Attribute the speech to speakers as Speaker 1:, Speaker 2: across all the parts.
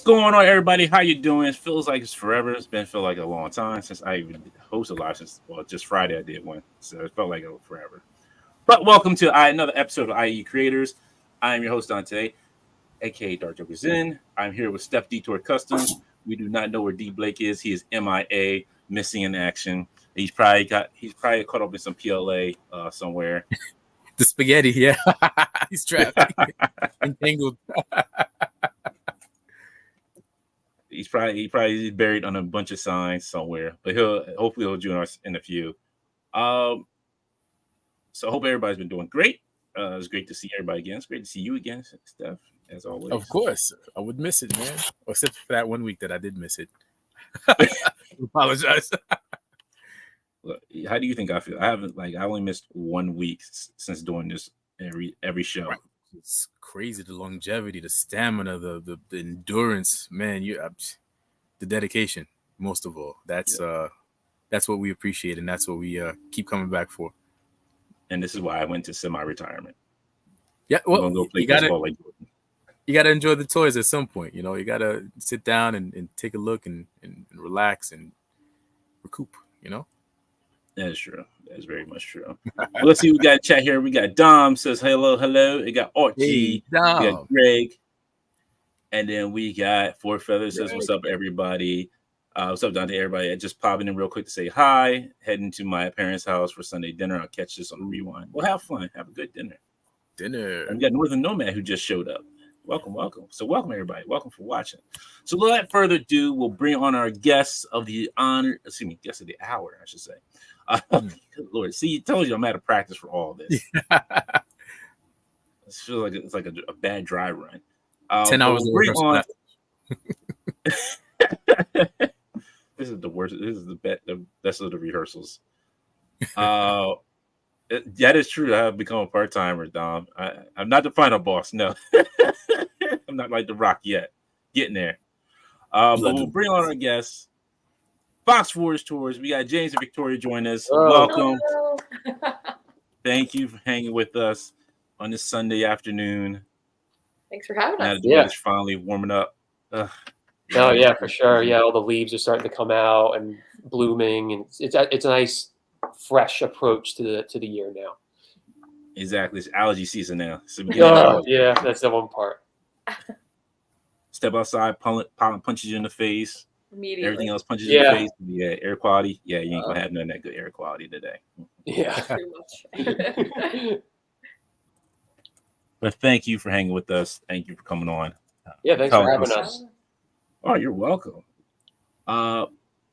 Speaker 1: going on, everybody? How you doing? It feels like it's forever. It's been feel like a long time since I even hosted live. Just Friday I did one, so it felt like forever. But welcome to another episode of IE Creators. I am your host on today, aka Dark Joker Zen. I'm here with Steph Detour Customs. We do not know where D Blake is. He is MIA, missing in action. He's probably caught up in some PLA somewhere.
Speaker 2: The spaghetti, yeah. He's trapped, entangled.
Speaker 1: He's probably buried on a bunch of signs somewhere, but hopefully he'll join us in a few. So I hope everybody's been doing great. It's great to see everybody again. It's great to see you again, Steph, as always.
Speaker 2: Of course, I would miss it, man. Except for that 1 week that I did miss it. I apologize.
Speaker 1: Look, how do you think I feel? I only missed 1 week since doing this every show.
Speaker 2: Right. It's crazy, the longevity, the stamina, the endurance, man. The dedication, most of all. That's what we appreciate, and that's what we keep coming back for.
Speaker 1: And this is why I went to semi-retirement.
Speaker 2: Yeah, well,
Speaker 1: go play baseball like Jordan.
Speaker 2: You got to enjoy the toys at some point. You know, you got to sit down and take a look and relax and recoup. You know.
Speaker 1: That is true. That is very much true. Well, let's see. We got a chat here. We got Dom says hello. We got Archie.
Speaker 2: Hey, Dom.
Speaker 1: We got Greg. And then we got Four Feathers says, what's up, everybody? What's up, Dante, everybody? Just popping in real quick to say hi. Heading to my parents' house for Sunday dinner. I'll catch this on the rewind. Well, have fun. Have a good dinner. And we got Northern Nomad who just showed up. Welcome. So welcome, everybody. Welcome for watching. So without further ado, we'll bring on our guests of the guests of the hour, I should say. Good Lord, see, I told you I'm out of practice for all this. It feels like it's like a bad dry run.
Speaker 2: 10 hours.
Speaker 1: Bring on. This is the worst. This is the best of the rehearsals. That is true. I have become a part-timer, Dom. I'm not the final boss. No, I'm not like The Rock yet. Getting there. But we'll bring on our guests. Fox Forge Tours. We got James and Victoria join us. Welcome. Thank you for hanging with us on this Sunday afternoon.
Speaker 3: Thanks for having us.
Speaker 1: It's finally warming up.
Speaker 4: Oh yeah, for sure. Yeah, all the leaves are starting to come out and blooming, and it's a nice, fresh approach to the year now.
Speaker 1: Exactly, it's allergy season now. So
Speaker 4: yeah, that's the one part.
Speaker 1: Step outside, pollen punches you in the face.
Speaker 3: Immediately.
Speaker 1: Everything else punches you in the face. Yeah, air quality. Yeah, you ain't gonna have none of that good air quality today.
Speaker 4: Yeah,
Speaker 3: pretty much.
Speaker 1: But thank you for hanging with us. Thank you for coming on.
Speaker 4: Yeah, thanks for having us.
Speaker 1: Oh, you're welcome.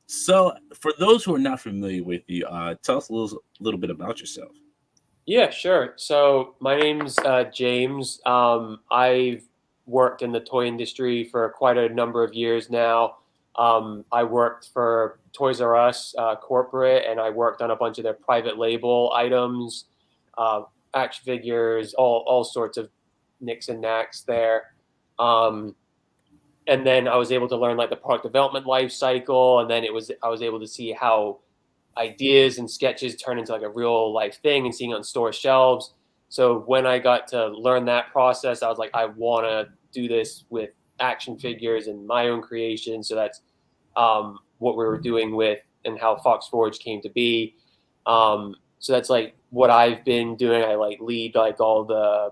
Speaker 1: So for those who are not familiar with you, tell us a little bit about yourself.
Speaker 4: Yeah, sure. So my name's James. I've worked in the toy industry for quite a number of years now. I worked for Toys R Us corporate, and I worked on a bunch of their private label items, action figures, all sorts of nicks and knacks there. And then I was able to learn like the product development life cycle, and then I was able to see how ideas and sketches turn into like a real life thing and seeing it on store shelves. So when I got to learn that process, I was like, I want to do this with action figures and my own creation. So that's what we were doing with and how Fox Forge came to be. So that's like what I've been doing. I like lead like all the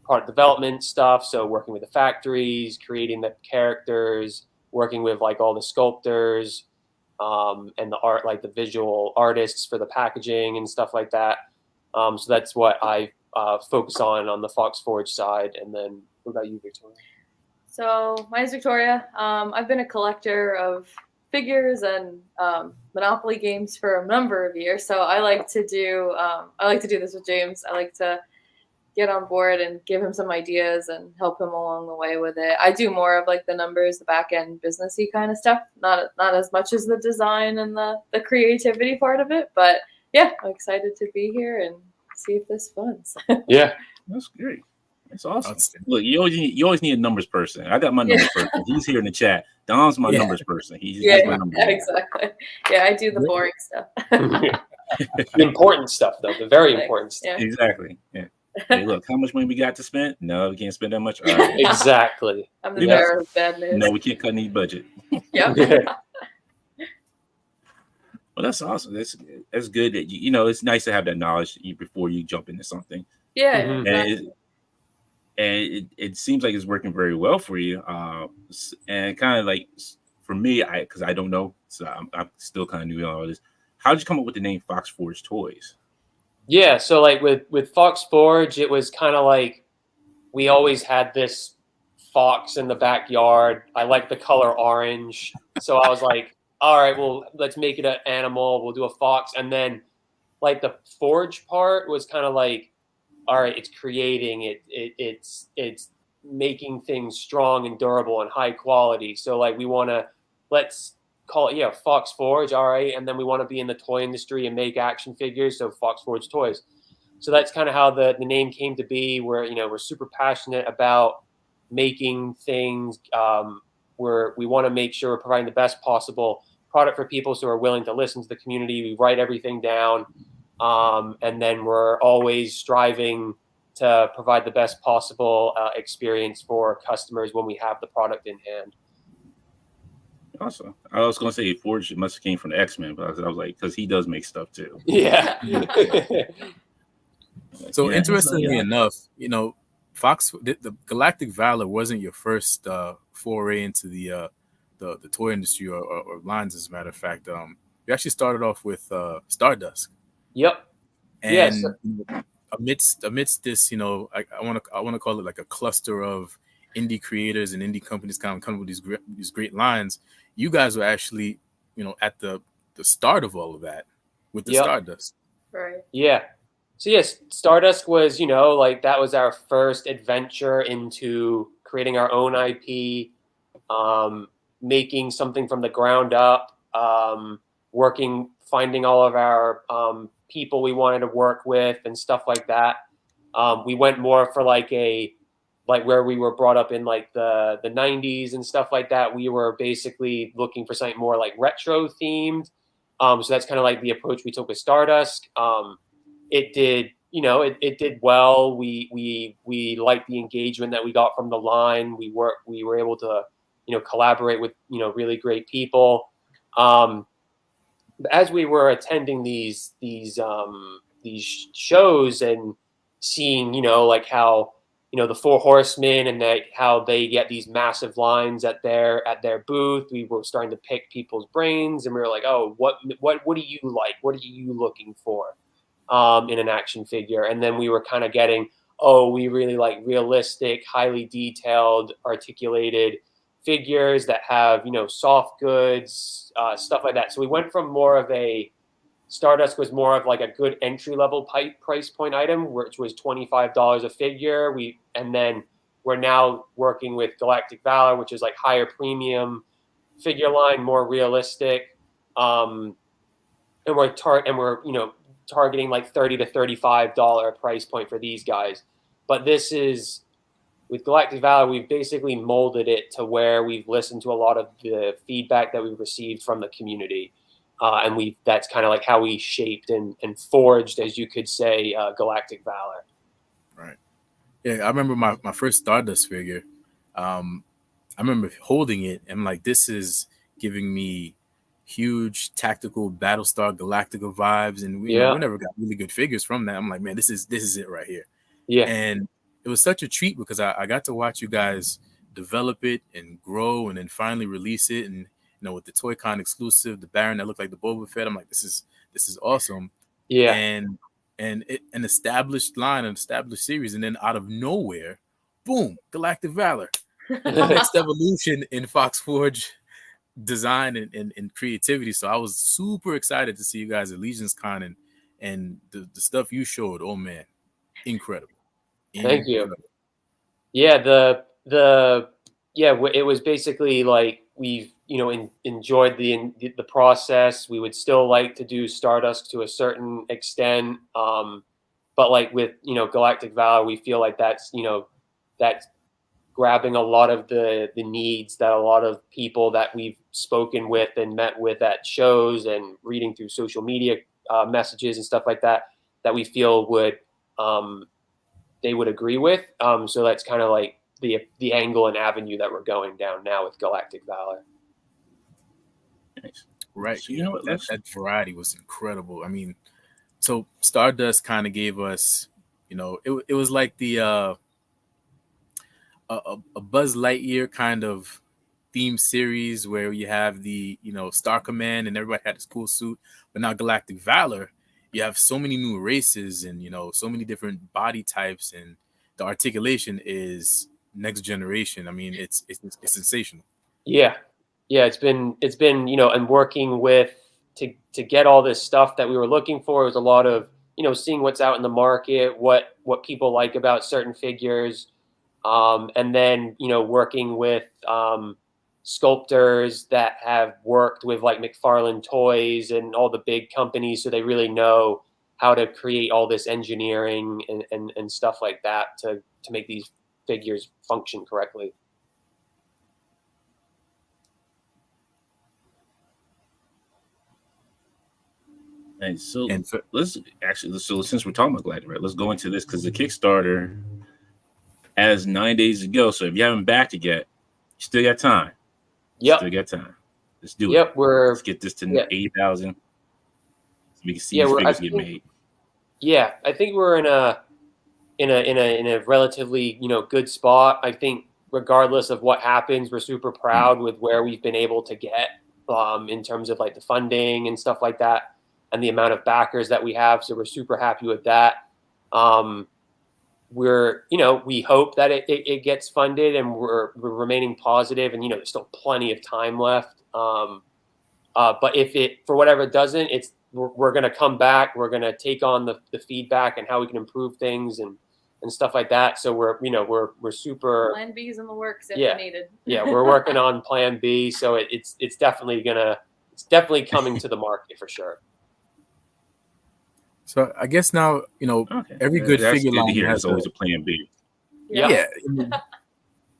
Speaker 4: product development stuff. So working with the factories, creating the characters, working with like all the sculptors and the art, like the visual artists for the packaging and stuff like that. So that's what I focus on the Fox Forge side. And then what about you, Victoria?
Speaker 3: So my name's Victoria. I've been a collector of figures and Monopoly games for a number of years. So I like to do this with James. I like to get on board and give him some ideas and help him along the way with it. I do more of like the numbers, the back end businessy kind of stuff. Not as much as the design and the creativity part of it. But yeah, I'm excited to be here and see if this fun's.
Speaker 4: Yeah,
Speaker 1: that's great. That's awesome. Look, you always need a numbers person. I got my numbers person. He's here in the chat. Dom's my numbers person. He's my numbers
Speaker 3: exactly. Yeah, I do the boring stuff.
Speaker 4: The important stuff, though. The very important stuff.
Speaker 1: Yeah. Exactly. Yeah. Hey, look, how much money we got to spend? No, we can't spend that much. All right.
Speaker 4: Exactly.
Speaker 3: I'm the
Speaker 1: Yeah.
Speaker 3: bearer of bad news.
Speaker 1: No, we can't cut any budget.
Speaker 3: Yep.
Speaker 1: Well, that's awesome. That's good that you know it's nice to have that knowledge before you jump into something.
Speaker 3: Yeah.
Speaker 4: Mhm.
Speaker 3: Exactly.
Speaker 1: And it seems like it's working very well for you. And kind of like for me, because I don't know, so I'm still kind of new on all this. How did you come up with the name Fox Forge Toys?
Speaker 4: Yeah, so like with Fox Forge, it was kind of like we always had this fox in the backyard. I like the color orange, so I was like, all right, well, let's make it an animal. We'll do a fox, and then like the forge part was kind of like, all right, it's creating it. It's making things strong and durable and high quality. So like we want to let's call it Fox Forge, all right, and then we want to be in the toy industry and make action figures, so Fox Forge Toys. So that's kind of how the name came to be. Where we're super passionate about making things. We want to make sure we're providing the best possible product for people, so we're willing to listen to the community. We write everything down. And then we're always striving to provide the best possible experience for customers when we have the product in hand.
Speaker 1: Awesome. I was going to say Forge must have came from the X-Men, but I was like, because he does make stuff too.
Speaker 4: Yeah.
Speaker 2: So
Speaker 1: Yeah.
Speaker 2: interestingly enough, the Galactic Valor wasn't your first foray into the toy industry or lines. As a matter of fact, you actually started off with Stardust.
Speaker 4: Yep.
Speaker 2: And
Speaker 4: Yes.
Speaker 2: amidst this, I want to call it like a cluster of indie creators and indie companies kind of come with these great lines. You guys were actually, at the start of all of that with the
Speaker 4: Yep.
Speaker 2: Stardust.
Speaker 3: Right.
Speaker 4: Yeah. So yes, Stardust was, like that was our first adventure into creating our own IP, making something from the ground up, finding all of our people we wanted to work with and stuff like that. We went more for like where we were brought up in like the 90s and stuff like that. We were basically looking for something more like retro themed. So that's kind of like the approach we took with Stardust. It did, it did well. We liked the engagement that we got from the line. We were able to, collaborate with, really great people. As we were attending these shows and seeing, like how, the Four Horsemen and how they get these massive lines at their booth, we were starting to pick people's brains, and we were like, oh, what do you like? What are you looking for in an action figure? And then we were kind of getting, oh, we really like realistic, highly detailed, articulated figures that have, soft goods, stuff like that. So we went from more of Stardust was more of like a good entry level price point item, which was $25 a figure. And then we're now working with Galactic Valor, which is like higher premium figure line, more realistic. And we're targeting like $30 to $35 price point for these guys. But this is, with Galactic Valor, we've basically molded it to where we've listened to a lot of the feedback that we've received from the community. And that's kind of like how we shaped and forged, as you could say, Galactic Valor.
Speaker 2: Right. Yeah, I remember my first Stardust figure. I remember holding it and like, this is giving me huge tactical Battlestar Galactica vibes, and we never got really good figures from that. I'm like, man, this is it right here.
Speaker 4: Yeah.
Speaker 2: And it was such a treat because I got to watch you guys develop it and grow and then finally release it. And with the ToyCon exclusive, the Baron that looked like the Boba Fett, I'm like, this is awesome.
Speaker 4: Yeah.
Speaker 2: And an established line, an established series, and then out of nowhere, boom, Galactic Valor. Next evolution in Fox Forge design and creativity. So I was super excited to see you guys at Legion's Con and the stuff you showed. Oh man, incredible.
Speaker 4: Thank you. Yeah, it was basically like we've enjoyed the process. We would still like to do Stardust to a certain extent, but like with Galactic Valor, we feel like that's grabbing a lot of the needs that a lot of people that we've spoken with and met with at shows and reading through social media messages and stuff like that we feel would they would agree with. So that's kind of like the angle and avenue that we're going down now with Galactic Valor.
Speaker 1: Nice.
Speaker 2: Right.
Speaker 1: So you know what?
Speaker 2: That variety was incredible. I mean, so Stardust kind of gave us, it was like the a Buzz Lightyear kind of theme series where you have the Star Command and everybody had this cool suit, but now Galactic Valor, you have so many new races and so many different body types, and the articulation is next generation. I mean, it's sensational.
Speaker 4: Yeah, it's been and working with to get all this stuff that we were looking for. It was a lot of seeing what's out in the market, what people like about certain figures. And then working with sculptors that have worked with like McFarlane Toys and all the big companies, so they really know how to create all this engineering and stuff like that to make these figures function correctly.
Speaker 1: And so so since we're talking about Galactic, right, let's go into this because the Kickstarter as 9 days ago. So if you haven't backed it yet, you still got time.
Speaker 4: Yep.
Speaker 1: Still got time. Let's do it.
Speaker 4: Yep.
Speaker 1: Let's get this to 80,000 so we can see these figures get made.
Speaker 4: Yeah, I think we're in a relatively good spot. I think regardless of what happens, we're super proud with where we've been able to get in terms of like the funding and stuff like that, and the amount of backers that we have. So we're super happy with that. We hope that it gets funded, and we're remaining positive, and there's still plenty of time left. But if it, for whatever doesn't, we're going to come back. We're going to take on the feedback and how we can improve things and stuff like that. So we're super.
Speaker 3: Plan B's in the works if needed.
Speaker 4: Yeah, we're working on Plan B. So it's definitely coming to the market for sure.
Speaker 2: So I guess now every good figure line has
Speaker 1: always a Plan B.
Speaker 2: Yeah.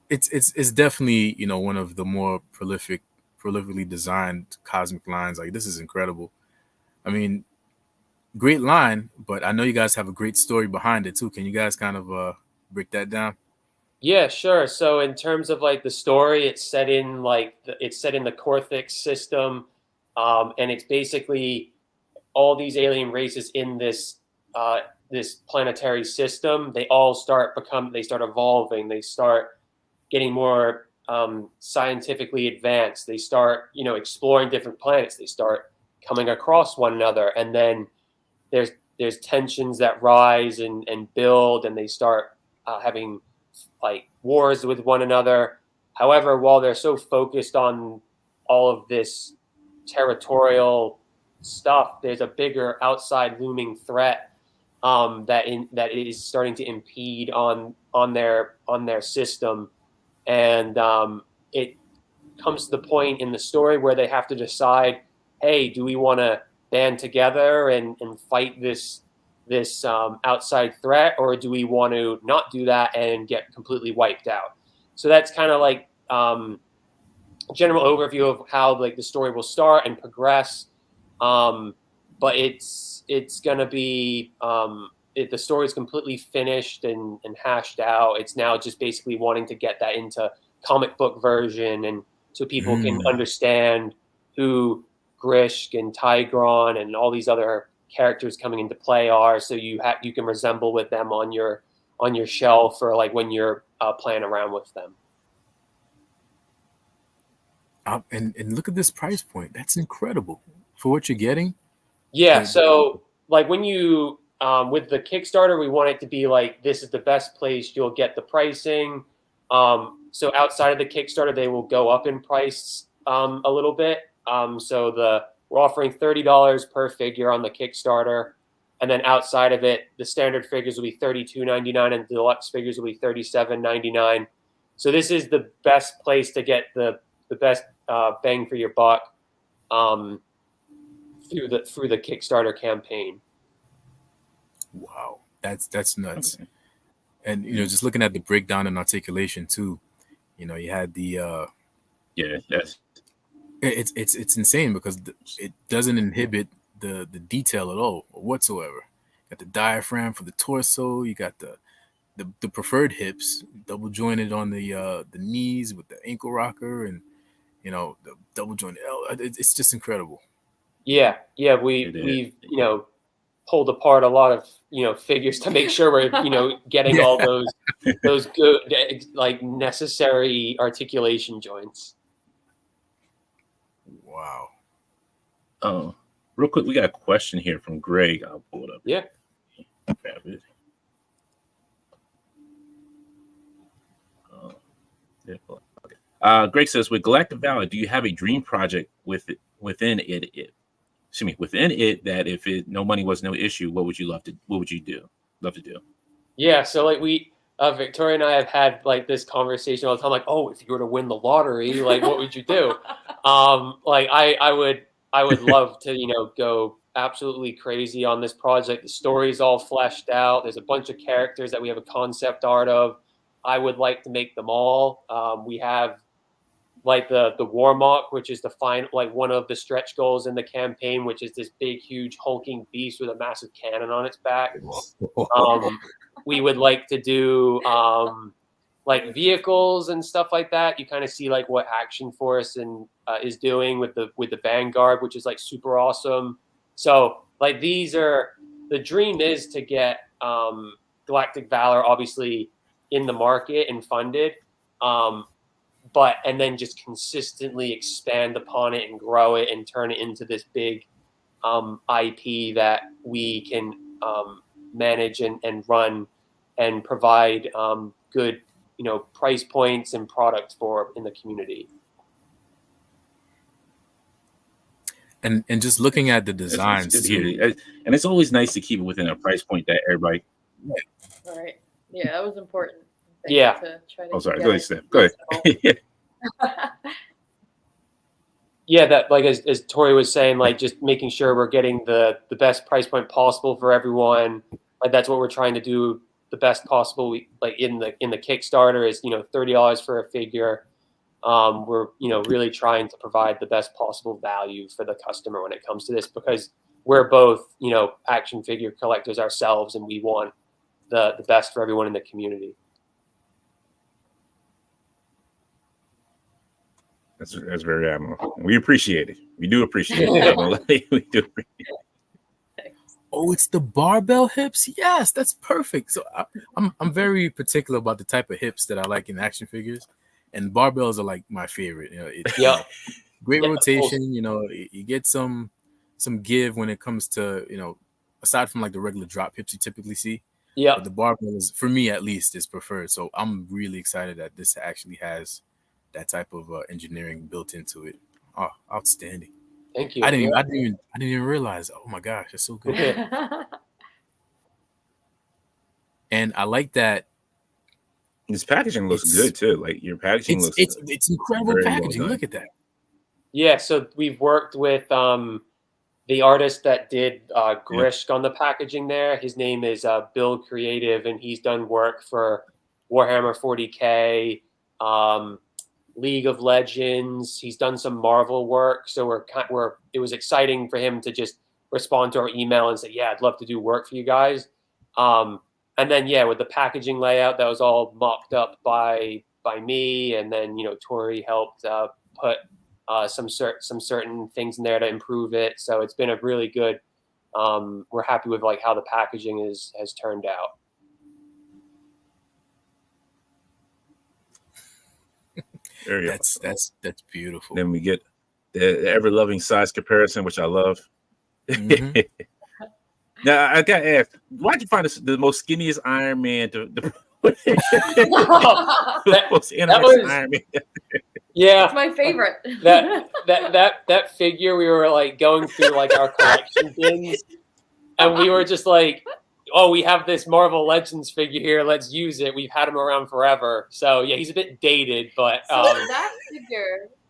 Speaker 2: It's definitely one of the more prolifically designed cosmic lines. Like, this is incredible. I mean, great line, but I know you guys have a great story behind it too. Can you guys kind of break that down?
Speaker 4: Yeah, sure. So in terms of like the story, it's set in the Corthix system, and it's basically all these alien races in this planetary system. They all start evolving. They start getting more scientifically advanced. They start exploring different planets. They start coming across one another, and then there's tensions that rise and build, and they start having like wars with one another. However, while they're so focused on all of this territorial stuff, there's a bigger outside looming threat that is starting to impede on their system, and it comes to the point in the story where they have to decide, hey, do we want to band together and fight this outside threat, or do we want to not do that and get completely wiped out? So that's kind of like general overview of how like the story will start and progress. But it's gonna be the story is completely finished and hashed out. It's now just basically wanting to get that into comic book version, and so people can understand who Grishk and Tigron and all these other characters coming into play are, so you can resemble with them on your shelf, or like when you're playing around with them.
Speaker 2: And look at this price point. That's incredible for what you're getting.
Speaker 4: Yeah. So like when you with the Kickstarter, we want it to be like, this is the best place you'll get the pricing. So outside of the Kickstarter, they will go up in price a little bit. So we're offering $30 per figure on the Kickstarter, and then outside of it, the standard figures will be $32.99 and the deluxe figures will be $37.99. So this is the best place to get the best bang for your buck through the Kickstarter campaign.
Speaker 2: Wow, that's nuts. Okay. And just looking at the breakdown and articulation too, you had the it's insane because it doesn't inhibit the detail at all whatsoever. You got the diaphragm for the torso, you got the the preferred hips, double jointed on the knees with the ankle rocker, and the double jointed. It's just incredible.
Speaker 4: Yeah, we've pulled apart a lot of figures to make sure we're getting all those good like necessary articulation joints.
Speaker 2: Wow.
Speaker 1: Oh, real quick, we got a question here from Greg. I'll pull it up.
Speaker 4: Yeah.
Speaker 1: Grab it. Greg says, with Galactic Valor, do you have a dream project within it that if no money was no issue, what would you love to do?
Speaker 4: Yeah, so like Victoria and I have had like this conversation all the time, like, oh, if you were to win the lottery, like what would you do? Like I would love to, go absolutely crazy on this project. The story's all fleshed out. There's a bunch of characters that we have a concept art of. I would like to make them all. We have like the Warmock, which is like one of the stretch goals in the campaign, which is this big, huge, hulking beast with a massive cannon on its back. We would like to do like vehicles and stuff like that. You kind of see like what Action Force is doing with the Vanguard, which is like super awesome. So like the dream is to get Galactic Valor obviously in the market and funded, and then just consistently expand upon it and grow it and turn it into this big IP that we can manage and run and provide good price points and products for in the community.
Speaker 2: And just looking at the designs
Speaker 1: too. And it's always nice to keep it within a price point that everybody.
Speaker 3: Right. Yeah, that was important.
Speaker 4: Yeah.
Speaker 3: To try to
Speaker 1: sorry. Go ahead, Steph. Go ahead.
Speaker 4: Yeah, that like as Tori was saying, like just making sure we're getting the best price point possible for everyone. Like that's what we're trying to do the best possible. Like in the Kickstarter is $30 for a figure. We're really trying to provide the best possible value for the customer when it comes to this, because we're both action figure collectors ourselves, and we want the best for everyone in the community.
Speaker 1: That's very admirable. We appreciate it. We do appreciate it. We do appreciate it.
Speaker 2: Oh, it's the barbell hips. Yes, that's perfect. So I'm very particular about the type of hips that I like in action figures, and barbells are like my favorite. Great rotation. You get some give when it comes to aside from like the regular drop hips you typically see.
Speaker 4: Yeah,
Speaker 2: but the barbell is, for me at least, is preferred. So I'm really excited that this actually has that type of engineering built into it. Oh, outstanding!
Speaker 4: Thank you.
Speaker 2: I didn't even realize. Oh my gosh, it's so good. And I like that.
Speaker 1: This packaging looks good too. Like your packaging looks.
Speaker 2: It's incredible packaging. Look at that.
Speaker 4: Yeah, so we've worked with the artist that did Grishk on the packaging there. His name is Bill Creative, and he's done work for Warhammer 40K. League of Legends. He's done some Marvel work, so it was exciting for him to just respond to our email and say, "Yeah, I'd love to do work for you guys." And then with the packaging layout, that was all mocked up by me, and then Tori helped put some certain things in there to improve it. So it's been a really good. We're happy with like how the packaging has turned out.
Speaker 2: That's beautiful.
Speaker 1: Then we get the ever-loving size comparison, which I love. Mm-hmm. Now I got asked, why'd you find the most skinniest Iron Man?
Speaker 4: Most Iron Man. Yeah,
Speaker 3: it's my favorite.
Speaker 4: that figure, we were like going through like our collection bins, and we were just like, oh, we have this Marvel Legends figure here. Let's use it. We've had him around forever. So yeah, he's a bit dated, but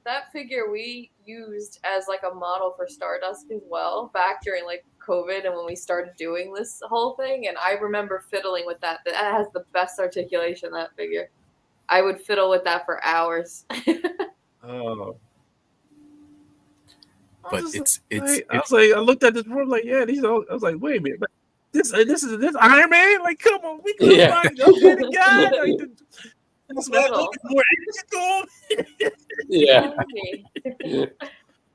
Speaker 3: that figure we used as like a model for Stardust as well back during like COVID and when we started doing this whole thing. And I remember fiddling with that. That has the best articulation, that figure. I would fiddle with that for hours.
Speaker 1: Oh.
Speaker 2: But it's
Speaker 1: I was like, I looked at this before, like, yeah, these all. I was like, wait a minute. this Iron Man. Like, come on, we could
Speaker 4: Yeah.
Speaker 1: find the guy. Like, this man
Speaker 3: Little.
Speaker 1: looking more energy to him.
Speaker 4: Yeah.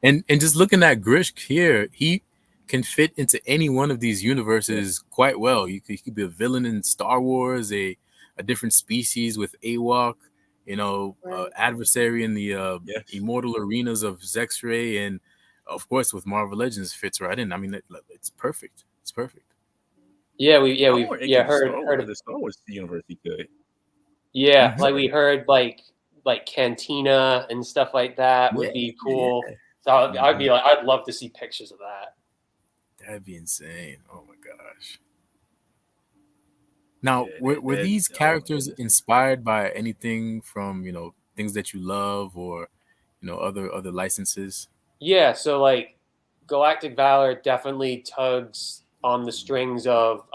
Speaker 2: And just looking at Grishk here, he can fit into any one of these universes quite well. He could be a villain in Star Wars, a different species with Ewok,
Speaker 3: Right.
Speaker 2: adversary in the
Speaker 1: Yes.
Speaker 2: immortal arenas of Zexray, and of course with Marvel Legends fits right in. I mean, it's perfect. It's perfect.
Speaker 4: Yeah, we've
Speaker 1: heard
Speaker 4: of
Speaker 1: the Star Wars universe. He could.
Speaker 4: yeah,
Speaker 2: Mhm.
Speaker 4: like we heard like Cantina and stuff like that would be cool.
Speaker 2: Yeah.
Speaker 4: So I'd be like, I'd love to see pictures of that.
Speaker 2: That'd be insane. Oh my gosh. Now,
Speaker 1: Yeah,
Speaker 2: were these
Speaker 1: oh my
Speaker 2: characters
Speaker 1: goodness.
Speaker 2: inspired by anything from, things that you love or, other licenses?
Speaker 4: Yeah, so like Galactic Valor definitely tugs on the strings of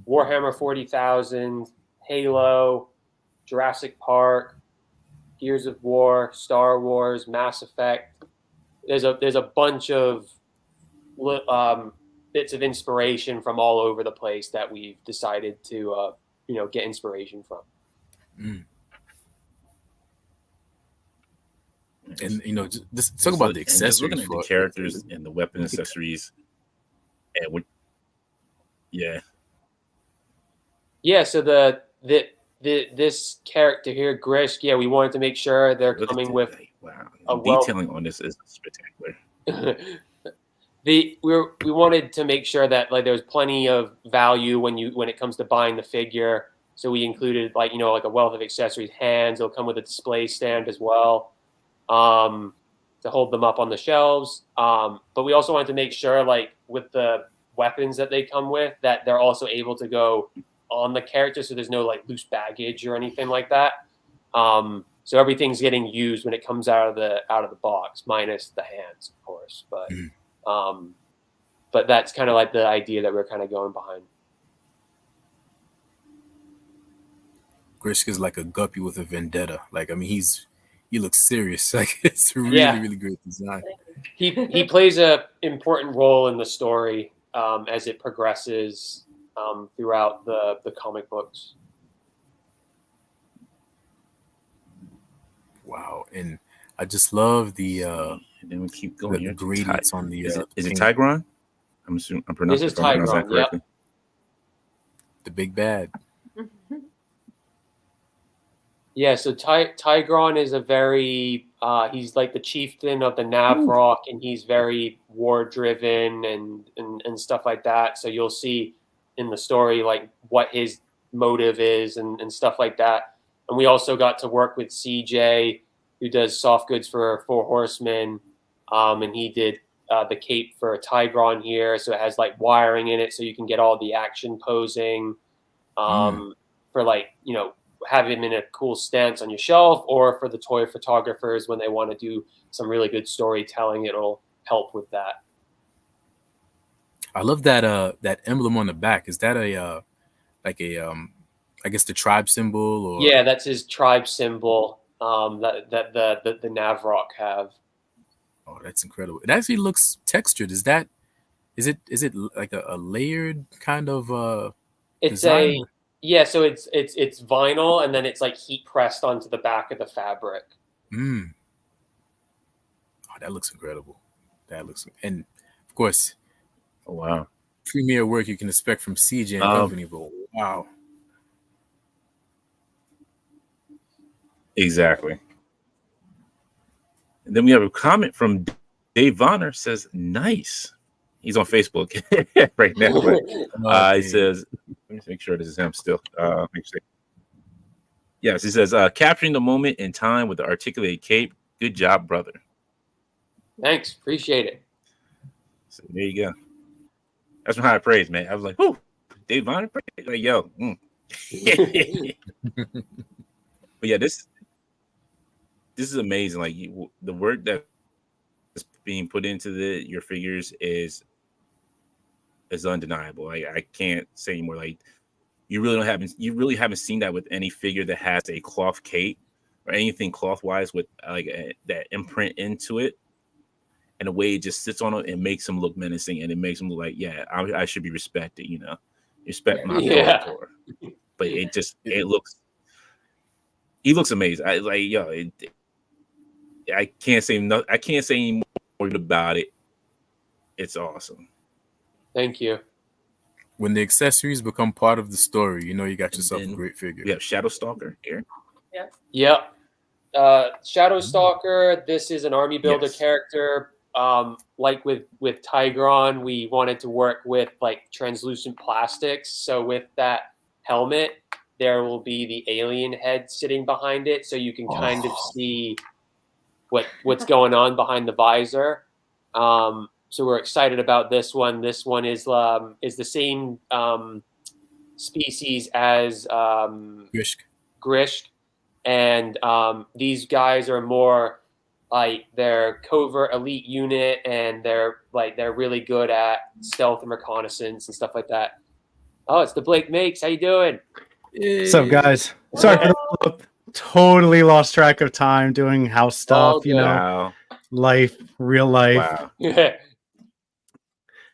Speaker 4: Warhammer 40,000, Halo, Jurassic Park, Gears of War, Star Wars, Mass Effect. There's a bunch of bits of inspiration from all over the place that we've decided to get inspiration from.
Speaker 2: Mm. And just talk about the accessories.
Speaker 1: Just looking at the characters and the weapon accessories, and
Speaker 4: So this character here, Grishk, we wanted to make sure they're coming with
Speaker 1: detailing on this is spectacular.
Speaker 4: We wanted to make sure that like there was plenty of value when it comes to buying the figure. So we included like a wealth of accessories, hands. It'll come with a display stand as well, to hold them up on the shelves. But we also wanted to make sure like with the weapons that they come with that they're also able to go on the character, so there's no like loose baggage or anything like that. So everything's getting used when it comes out of the box, minus the hands, of course. But that's kind of like the idea that we're kind of going behind.
Speaker 2: Grishk is like a guppy with a vendetta. Like, I mean, he looks serious. Like, it's a really, really great design.
Speaker 4: He plays a important role in the story as it progresses throughout the comic books.
Speaker 2: Wow, and I just love the
Speaker 1: and then we keep going.
Speaker 2: the gradients on the.
Speaker 1: Is it Tigron? I'm assuming I'm pronouncing
Speaker 4: This is Tigron.
Speaker 1: Yep.
Speaker 2: The big bad.
Speaker 4: Yeah, so Tigron is a very he's like the chieftain of the Navrok, and he's very war driven and stuff like that. So you'll see in the story like what his motive is and stuff like that. And we also got to work with CJ, who does soft goods for Four Horsemen, and he did the cape for Tigron here. So it has like wiring in it, so you can get all the action posing for like have him in a cool stance on your shelf, or for the toy photographers when they want to do some really good storytelling, it'll help with that.
Speaker 2: I love that emblem on the back. Is that I guess the tribe symbol? Or
Speaker 4: yeah, that's his tribe symbol that the Navrok have.
Speaker 2: Oh, that's incredible. It actually looks textured. Is it like a layered kind of
Speaker 4: it's
Speaker 2: design?
Speaker 4: So it's vinyl, and then it's like heat pressed onto the back of the fabric.
Speaker 2: Oh, that looks incredible. And of course,
Speaker 1: oh wow,
Speaker 2: premier work you can expect from CJ and company, but wow.
Speaker 1: Exactly. And then we have a comment from Dave Vonner, says, nice. He's on Facebook right now. But, he says, let me make sure this is him still. Yes, he says, capturing the moment in time with the articulated cape. Good job, brother.
Speaker 4: Thanks. Appreciate it.
Speaker 1: So there you go. That's some high praise, man. I was like, whoo, Dave Vonner, like, yo. But yeah, this is amazing. Like the work that is being put into your figures is undeniable. Like I can't say anymore. Like you really haven't seen that with any figure that has a cloth cape or anything cloth wise with like that imprint into it. and the way it just sits on it and makes him look menacing, and it makes him look like, yeah, I should be respected, respect my Thor. But it looks, he looks amazing. I can't say any more about it. It's awesome.
Speaker 4: Thank you.
Speaker 2: When the accessories become part of the story, you got yourself a great figure.
Speaker 1: We have Shadow Stalker here.
Speaker 4: Yep. Shadow Stalker. This is an army builder character. Like with Tigron, we wanted to work with like translucent plastics. So with that helmet, there will be the alien head sitting behind it, so you can kind of see what's going on behind the visor. So we're excited about this one. This one is the same species as Grishk, and these guys are more like they're covert elite unit, and they're really good at stealth and reconnaissance and stuff like that. Oh, it's the Blake Makes. How you doing?
Speaker 5: What's up, guys? Sorry for the totally lost track of time doing house stuff, life, real life.
Speaker 1: Wow.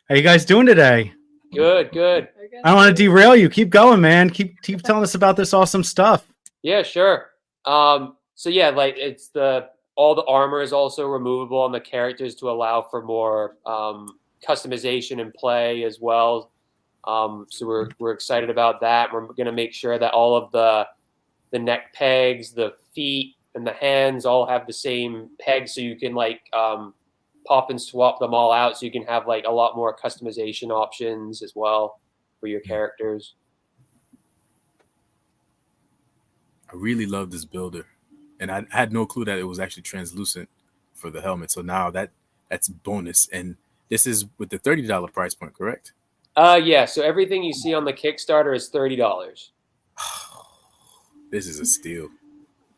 Speaker 5: How you guys doing today?
Speaker 4: Good.
Speaker 5: I don't want to derail you. Keep going, man. Keep telling us about this awesome stuff.
Speaker 4: Yeah, sure. So yeah, like it's all the armor is also removable on the characters to allow for more customization and play as well. So we're excited about that. We're going to make sure that all of the neck pegs, the feet, and the hands all have the same pegs, so you can pop and swap them all out, so you can have a lot more customization options as well for your characters.
Speaker 2: I really love this builder, and I had no clue that it was actually translucent for the helmet. So now that's bonus, and this is with the $30 price point, correct?
Speaker 4: Yeah. So everything you see on the Kickstarter is $30.
Speaker 2: This is a steal.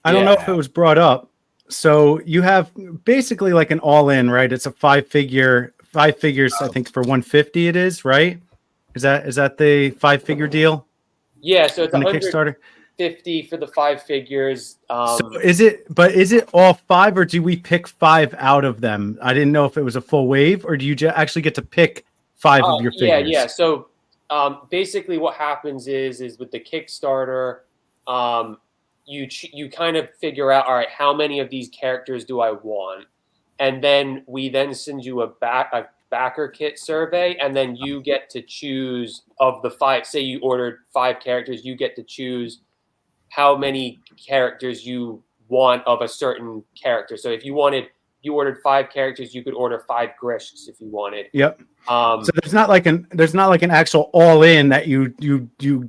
Speaker 5: I don't know if it was brought up. So you have basically like an all-in, right? It's a five figures. I think for 150 it is, right? Is that the 5-figure deal?
Speaker 4: Yeah. So it's
Speaker 5: on the Kickstarter.
Speaker 4: 50 for the 5 figures.
Speaker 5: So is it all 5, or do we pick 5 out of them? I didn't know if it was a full wave, or do you actually get to pick 5 of your figures?
Speaker 4: Yeah. So basically what happens is with the Kickstarter, you kind of figure out, all right, how many of these characters do I want? And then we send you a backer kit survey, and then you get to choose of the 5. Say you ordered 5 characters, you get to choose how many characters you want of a certain character. So if you ordered 5 characters, you could order 5 Grishks if you wanted.
Speaker 5: Yep. So there's not like an actual all in that you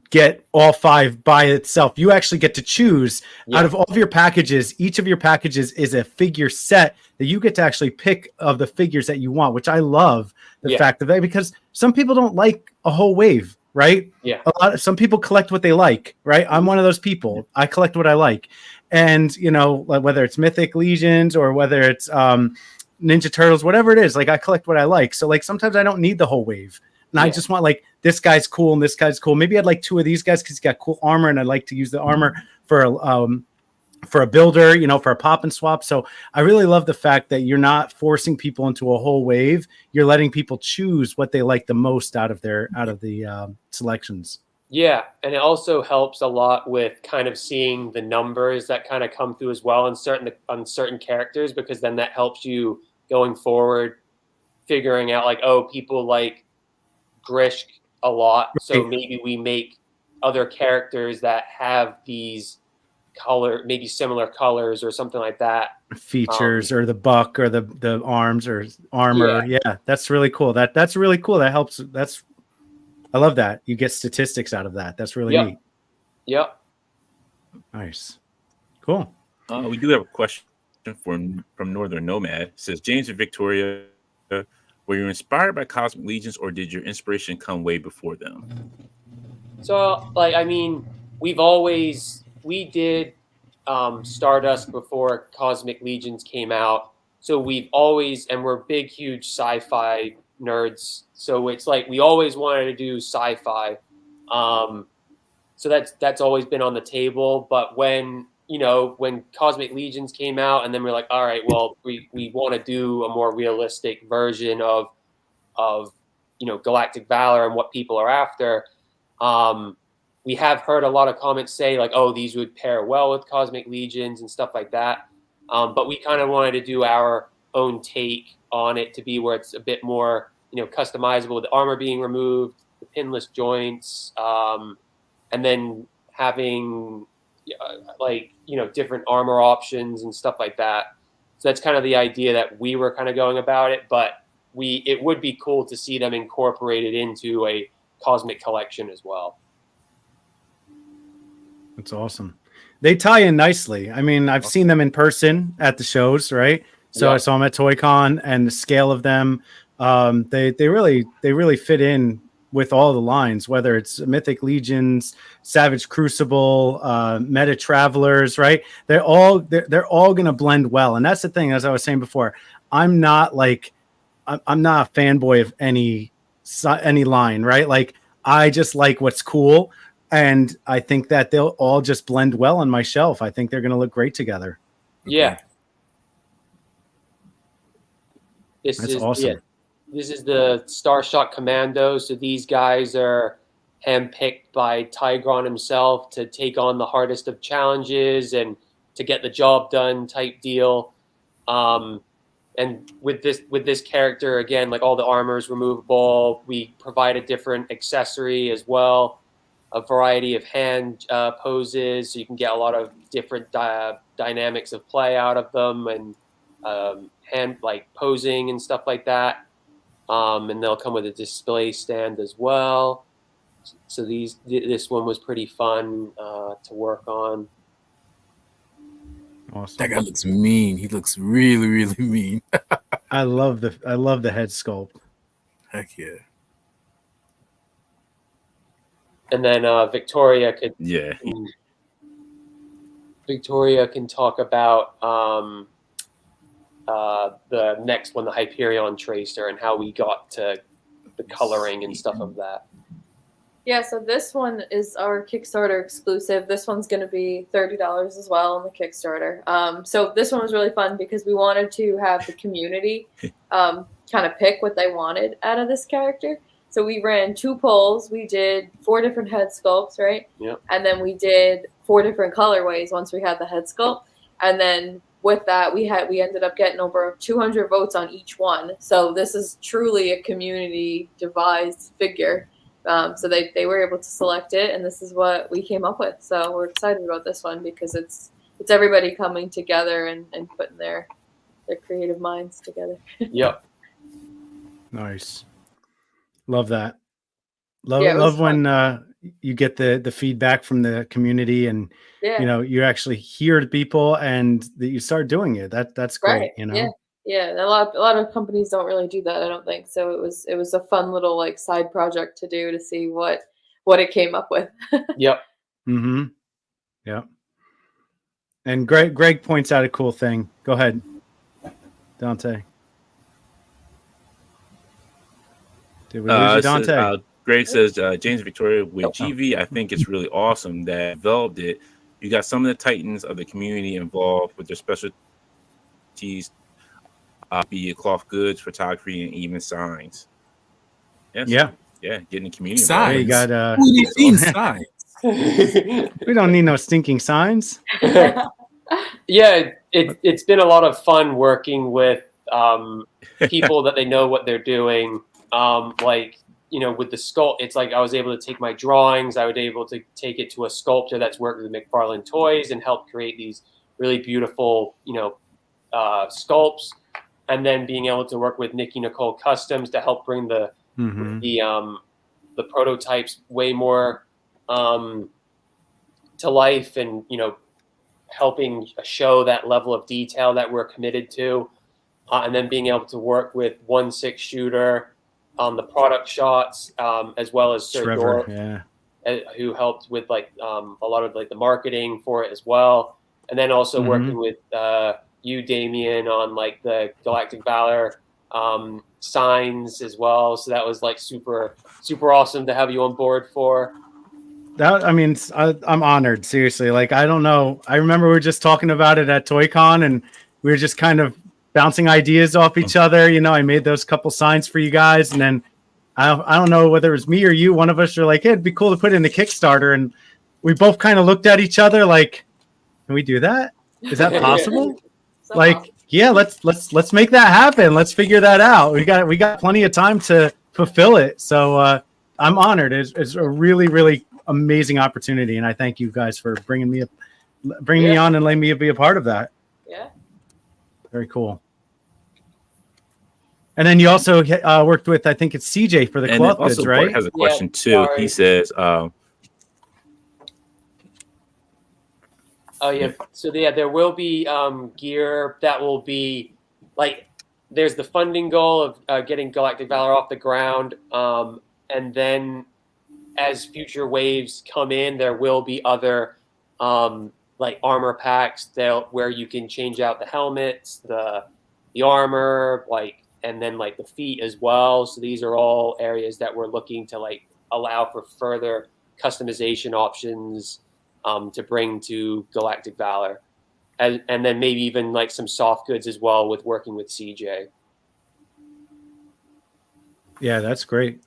Speaker 5: get all 5 by itself. You actually get to choose out of all of your packages. Each of your packages is a figure set that you get to actually pick of the figures that you want, which I love the fact of that, because some people don't like a whole wave, right?
Speaker 4: Yeah.
Speaker 5: Some people collect what they like, right? I'm one of those people. I collect what I like. And, whether it's Mythic Legions or whether it's Ninja Turtles, whatever it is, I collect what I like. So sometimes I don't need the whole wave, and I just want this guy's cool and this guy's cool. Maybe I'd like 2 of these guys because he's got cool armor, and I'd like to use the armor for a builder, for a pop and swap. So I really love the fact that you're not forcing people into a whole wave. You're letting people choose what they like the most out of the selections.
Speaker 4: Yeah, and it also helps a lot with kind of seeing the numbers that kind of come through as well on certain characters, because then that helps you going forward, figuring out people like Grishk a lot, so maybe we make other characters that have these maybe similar colors or something like that.
Speaker 5: Features or the buck or the arms or armor. Yeah, that's really cool. That's really cool. That helps. I love that. You get statistics out of that. That's really neat.
Speaker 4: Yep.
Speaker 5: Nice. Cool.
Speaker 1: We do have a question from Northern Nomad. It says, James and Victoria, were you inspired by Cosmic Legions, or did your inspiration come way before them?
Speaker 4: So, we did Stardust before Cosmic Legions came out. So we're big, huge sci-fi nerds. So it's we always wanted to do sci-fi. So that's always been on the table. But when you know, when Cosmic Legions came out, and then we're like, all right, well, we want to do a more realistic version of you know, Galactic Valor and what people are after. We have heard a lot of comments say like, oh, these would pair well with Cosmic Legions and stuff like that. But we kind of wanted to do our own take on it to be where it's a bit more, you know, customizable, the armor being removed, the pinless joints, and then having like, you know, different armor options and stuff like that. So that's kind of the idea that we were kind of going about it, but it would be cool to see them incorporated into a cosmic collection as well. That's
Speaker 5: awesome. They tie in nicely. I mean, I've seen them in person at the shows, right? So I saw them at ToyCon, and the scale of them, they really fit in with all the lines, whether it's Mythic Legions, Savage Crucible, Meta Travelers, right? They're all going to blend well. And that's the thing, as I was saying before, I'm not a fanboy of any line, right? Like, I just like what's cool. And I think that they'll all just blend well on my shelf. I think they're going to look great together.
Speaker 4: Yeah.
Speaker 5: That's awesome.
Speaker 4: Yeah, this is the Starshot Commando. So these guys are handpicked by Tigron himself to take on the hardest of challenges and to get the job done type deal. And with this character, again, like all the armor is removable. We provide a different accessory as well, a variety of hand poses, so you can get a lot of different dynamics of play out of them, and hand like posing and stuff like that. And they'll come with a display stand as well. So this one was pretty fun to work on.
Speaker 5: Awesome.
Speaker 2: That guy looks mean. He looks really, really mean.
Speaker 5: I love the head sculpt.
Speaker 2: Heck yeah.
Speaker 4: And then Victoria could Victoria can talk about the next one, the Hyperion Tracer, and how we got to the coloring and stuff of that.
Speaker 3: Yeah, so this one is our Kickstarter exclusive. This one's going to be $30 as well on the Kickstarter. So this one was really fun because we wanted to have the community kind of pick what they wanted out of this character. So we ran 2 polls. We did 4 different head sculpts, right?
Speaker 4: Yep.
Speaker 3: And then we did 4 different colorways once we had the head sculpt. And then with that, we ended up getting over 200 votes on each one. So this is truly a community devised figure. So they were able to select it, and this is what we came up with. So we're excited about this one because it's everybody coming together and putting their creative minds together.
Speaker 4: Yep.
Speaker 5: Nice. Love that. Love when you get the feedback from the community, and you know, you actually hear the people and that you start doing it. That's great.
Speaker 3: Right.
Speaker 5: You know.
Speaker 3: Yeah. A lot of companies don't really do that, I don't think. So it was a fun little like side project to do to see what it came up with.
Speaker 4: Yep.
Speaker 5: Mm-hmm. Yep. And Greg points out a cool thing. Go ahead, Dante. Did we lose you, Dante?
Speaker 1: Greg says, James Victoria, with GV, I think it's really awesome that developed it. You got some of the titans of the community involved with their specialties, be it cloth goods, photography, and even signs. Yes. Yeah, getting the community
Speaker 2: involved.
Speaker 5: You got
Speaker 2: Who do you mean signs?
Speaker 5: We don't need no stinking signs.
Speaker 4: Yeah, it's been a lot of fun working with people that they know what they're doing. Like, you know, with the sculpt, it's like I was able to take my drawings, I was able to take it to a sculptor that's worked with McFarlane Toys and help create these really beautiful, you know, sculpts, and then being able to work with Nikki Nicole Customs to help bring the prototypes way more to life, and, you know, helping show that level of detail that we're committed to, and then being able to work with 1/6 shooter on the product shots, as well as Sir
Speaker 5: Trevor,
Speaker 4: who helped with like a lot of like the marketing for it as well, and then also working with you, Damien, on like the Galactic Valor signs as well. So that was like super awesome to have you on board for.
Speaker 5: That I mean, I'm honored. Seriously, like I don't know. I remember we were just talking about it at ToyCon, and we were just kind of bouncing ideas off each other. You know, I made those couple signs for you guys, and then I don't know whether it was me or you. One of us were like, hey, "It'd be cool to put in the Kickstarter," and we both kind of looked at each other like, "Can we do that? Is that possible?" Like, yeah, let's make that happen. Let's figure that out. We got plenty of time to fulfill it. So I'm honored. It's a really, really amazing opportunity, and I thank you guys for bringing me on and letting me be a part of that.
Speaker 3: Yeah.
Speaker 5: Very cool. And then you also worked with, I think it's CJ for the
Speaker 1: And
Speaker 5: cloth
Speaker 1: also
Speaker 5: goods, right?
Speaker 1: Bart has a question too.
Speaker 4: sorry.
Speaker 1: He says,
Speaker 4: Oh yeah, so there will be gear that will be like there's the funding goal of getting Galactic Valor off the ground, and then as future waves come in, there will be other like armor packs where you can change out the helmets, the armor, like, and then like the feet as well. So these are all areas that we're looking to like allow for further customization options to bring to Galactic Valor, and then maybe even like some soft goods as well with working with CJ.
Speaker 5: Yeah, that's great.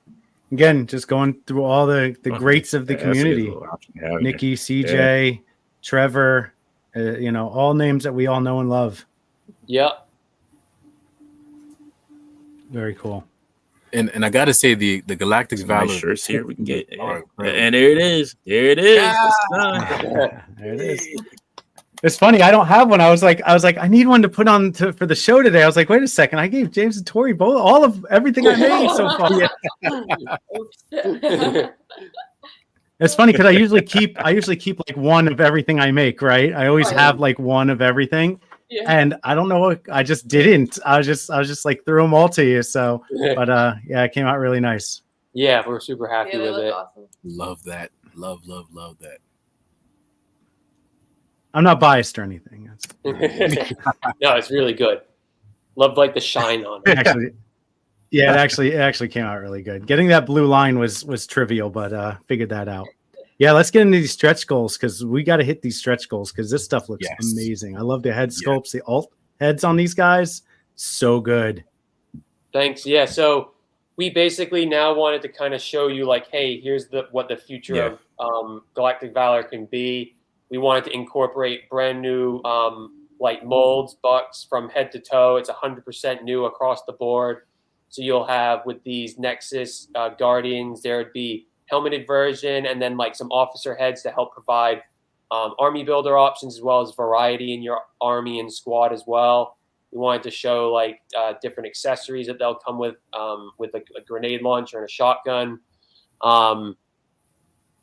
Speaker 5: Again, just going through all the greats of the community. Nikki, CJ, Trevor, you know, all names that we all know and love.
Speaker 4: Yep.
Speaker 5: Very cool.
Speaker 2: And I gotta say the Galactic Valor
Speaker 1: nice shirts here we can get,
Speaker 2: are
Speaker 1: and there it is. There it is.
Speaker 5: There it is. It's funny. I don't have one. I was like, I need one to put on for the show today. I was like, wait a second. I gave James and Tori both all of everything I made so far. It's funny because I usually keep like one of everything I make. Right. I always have like one of everything. Yeah. And I don't know what I just didn't. I was just like threw them all to you. So, but yeah, it came out really nice.
Speaker 4: Yeah, we're super happy with it.
Speaker 3: Awesome.
Speaker 2: Love that. Love that.
Speaker 5: I'm not biased or anything.
Speaker 4: No, it's really good. Love like the shine on it.
Speaker 5: Actually, yeah, it actually came out really good. Getting that blue line was trivial, but figured that out. Yeah, let's get into these stretch goals because we got to hit these stretch goals because this stuff looks amazing. I love the head sculpts, the alt heads on these guys. So good.
Speaker 4: Thanks. Yeah, so we basically now wanted to kind of show you like, hey, here's what the future of Galactic Valor can be. We wanted to incorporate brand new like molds, bucks from head to toe. It's 100% new across the board. So you'll have with these Nexus Guardians, there would be helmeted version and then like some officer heads to help provide army builder options as well as variety in your army and squad as well. We wanted to show like different accessories that they'll come with a grenade launcher and a shotgun.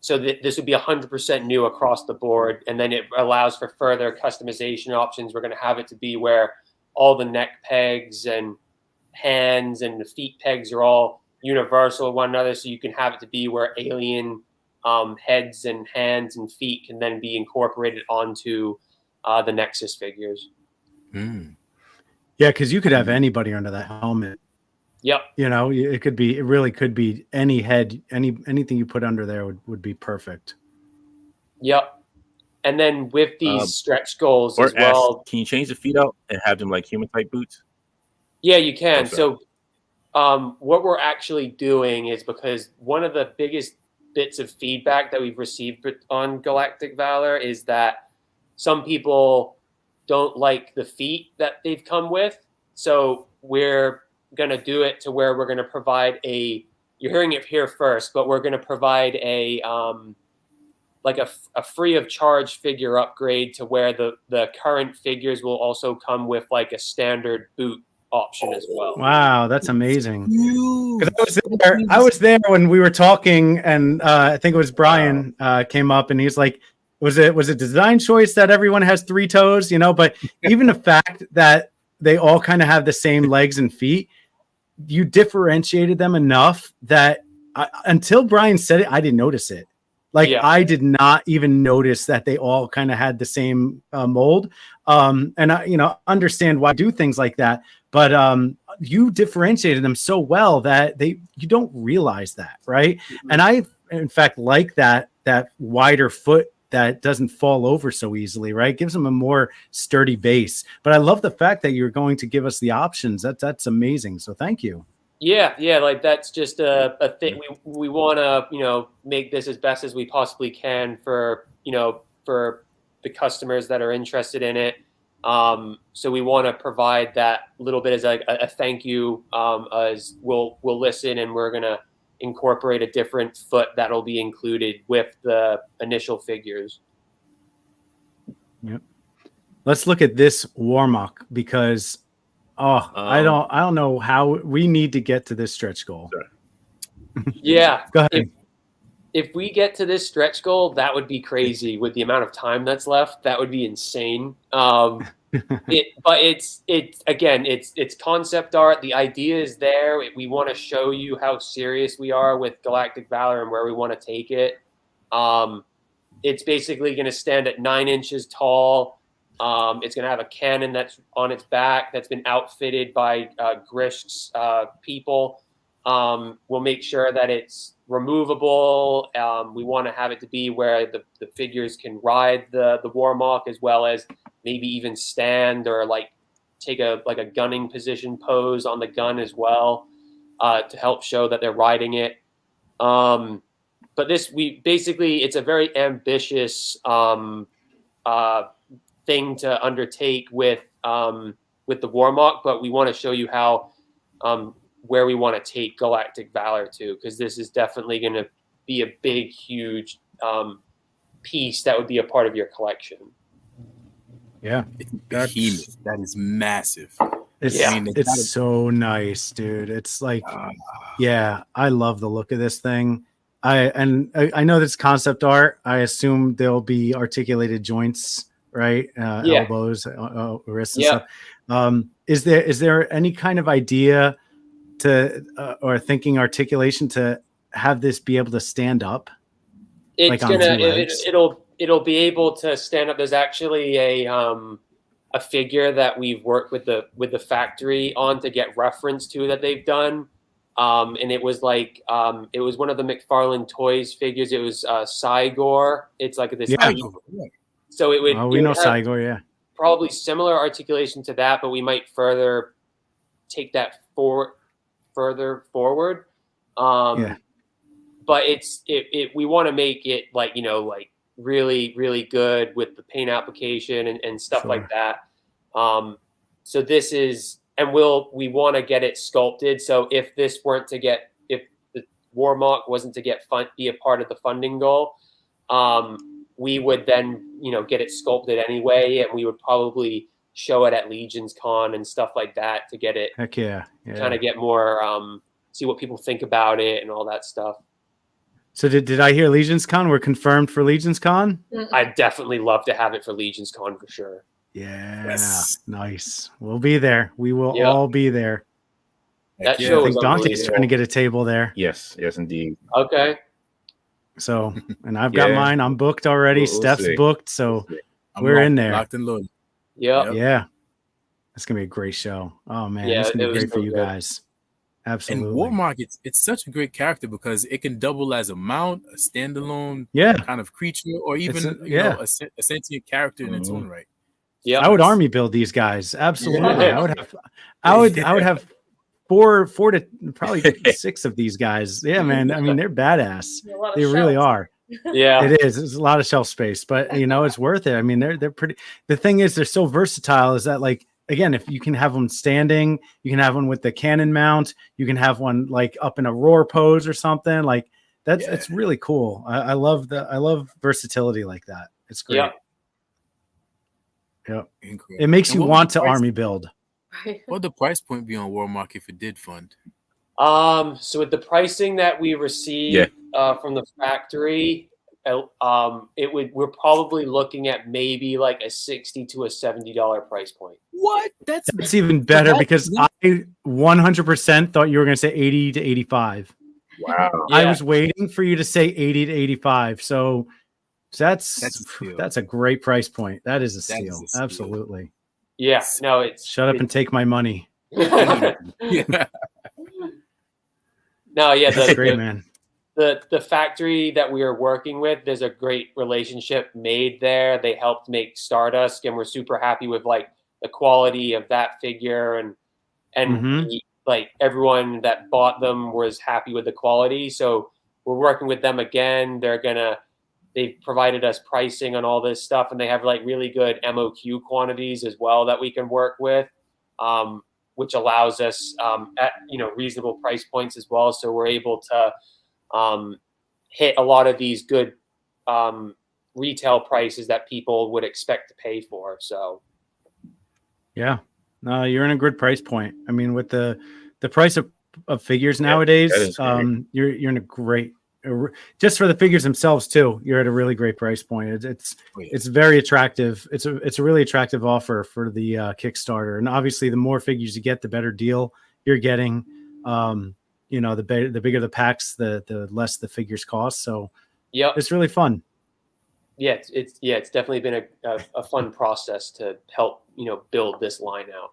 Speaker 4: So this would be 100% new across the board. And then it allows for further customization options. We're going to have it to be where all the neck pegs and hands and the feet pegs are all universal with one another. So you can have it to be where alien heads and hands and feet can then be incorporated onto the Nexus figures.
Speaker 5: Mm. Yeah, because you could have anybody under that helmet.
Speaker 4: Yep.
Speaker 5: You know, it really could be any head, anything you put under there would be perfect.
Speaker 4: Yep. And then with these stretch goals as well.
Speaker 1: Can you change the feet out and have them like human type boots?
Speaker 4: Yeah, you can. So what we're actually doing is because one of the biggest bits of feedback that we've received on Galactic Valor is that some people don't like the feet that they've come with. So we're going to do it to where we're going to provide you're hearing it here first, but we're going to provide a free of charge figure upgrade to where the current figures will also come with like a standard boot option as well.
Speaker 5: Wow, that's amazing. Because I was there when we were talking, and I think it was Brian came up and he's like, was it design choice that everyone has 3 toes, you know? But even the fact that they all kind of have the same legs and feet, you differentiated them enough that until Brian said it, I didn't notice it. Like I did not even notice that they all kind of had the same mold. And I, understand why I do things like that, but you differentiated them so well that you don't realize that, right? Mm-hmm. And in fact like that wider foot that doesn't fall over so easily, right? Gives them a more sturdy base. But I love the fact that you're going to give us the options. That's amazing. So thank you.
Speaker 4: Yeah, like that's just a thing. We want to, make this as best as we possibly can for the customers that are interested in it. So we want to provide that little bit as a thank you. As we'll listen, and we're gonna incorporate a different foot that'll be included with the initial figures.
Speaker 5: Yep. Let's look at this Warmock because I don't know how we need to get to this stretch goal.
Speaker 4: Yeah.
Speaker 5: Go ahead.
Speaker 4: If we get to this stretch goal, that would be crazy with the amount of time that's left. That would be insane. But it's concept art. The idea is there. We want to show you how serious we are with Galactic Valor and where we want to take it. It's basically going to stand at 9 inches tall. It's going to have a cannon that's on its back that's been outfitted by Grishk's people. We'll make sure that it's removable. We want to have it to be where the figures can ride the Warmock, as well as maybe even stand or like take a gunning position pose on the gun as well, to help show that they're riding it. But it's a very ambitious thing to undertake with the Warmock, but we want to show you how where we want to take Galactic Valor to, because this is definitely going to be a big, huge piece that would be a part of your collection.
Speaker 5: Yeah,
Speaker 2: that is massive.
Speaker 5: It's so nice, dude. It's like, yeah, I love the look of this thing. I know this concept art. I assume there'll be articulated joints, right? Elbows, wrists, and stuff. Is there any kind of idea to or thinking articulation to have this be able to stand up?
Speaker 4: It's it'll be able to stand up. There's actually a figure that we've worked with the factory on to get reference to that they've done. And it was like it was one of the McFarlane Toys figures. It was Cygor. It's like this.
Speaker 5: Yeah.
Speaker 4: So it would.
Speaker 5: We know Cygor, yeah.
Speaker 4: Probably similar articulation to that, but we might further take that further forward. But we want to make it like really, really good with the paint application and stuff like that. So this is, and we want to get it sculpted. So if the Warmock wasn't to be a part of the funding goal, we would then, get it sculpted anyway, and we would probably show it at Legions Con and stuff like that to get it.
Speaker 5: Heck yeah.
Speaker 4: Kind of get more, see what people think about it and all that stuff.
Speaker 5: So did I hear Legions Con? We're confirmed for Legions Con?
Speaker 4: I'd definitely love to have it for Legions Con for sure.
Speaker 5: Yeah. Yes. Nice. We'll be there. We will all be there.
Speaker 4: That show
Speaker 5: I think Dante's trying to get a table there.
Speaker 1: Yes, indeed.
Speaker 4: Okay.
Speaker 5: So, and I've got mine. I'm booked already.
Speaker 1: We'll
Speaker 5: Steph's
Speaker 1: see.
Speaker 5: booked, so we're in there.
Speaker 2: Locked and loaded.
Speaker 4: Yeah.
Speaker 5: Yeah. It's gonna be a great show. Oh man, it's gonna be great for you guys. Absolutely.
Speaker 2: And Warmock, it's such a great character because it can double as a mount, a standalone kind of creature, or even a sentient character in its own right.
Speaker 4: Yeah,
Speaker 5: I would army build these guys. Absolutely. Yeah. I would have four to probably 6 of these guys. Yeah, man. I mean, they're badass. They really are.
Speaker 4: Yeah,
Speaker 5: it is. It's a lot of shelf space, but it's worth it. I mean, they're pretty. The thing is, they're so versatile. Is that like, again, if you can have them standing, you can have one with the cannon mount. You can have one like up in a roar pose or something. Like it's really cool. I love versatility like that. It's great.
Speaker 4: Yeah.
Speaker 5: Yep. It makes you want to army build.
Speaker 3: Right.
Speaker 2: What would the price point be on Warmock if it did fund?
Speaker 4: So with the pricing that we received from the factory, we're probably looking at maybe like a $60 to a $70 price point.
Speaker 2: What?
Speaker 5: That's even better because I 100% thought you were going to say 80 to 85.
Speaker 1: Wow.
Speaker 4: Yeah.
Speaker 5: I was waiting for you to say 80 to 85. So that's a great price point. That is a steal. Absolutely.
Speaker 4: Yeah. No,
Speaker 5: shut up and take my money.
Speaker 4: No, yeah,
Speaker 5: that's great, man.
Speaker 4: the factory that we are working with, there's a great relationship made there. They helped make Stardust, and we're super happy with like the quality of that figure, and like everyone that bought them was happy with the quality. So we're working with them again. They've provided us pricing on all this stuff, and they have like really good MOQ quantities as well that we can work with, which allows us at reasonable price points as well. So we're able to hit a lot of these good retail prices that people would expect to pay for. So
Speaker 5: yeah, no, you're in a good price point. I mean, with the price of figures nowadays, you're in a great, just for the figures themselves too, you're at a really great price point. It's very attractive. It's a really attractive offer for the Kickstarter, and obviously the more figures you get, the better deal you're getting. The bigger the packs, the less the figures cost. So
Speaker 4: yeah,
Speaker 5: it's really fun.
Speaker 4: Yeah, it's definitely been a fun process to help build this line out.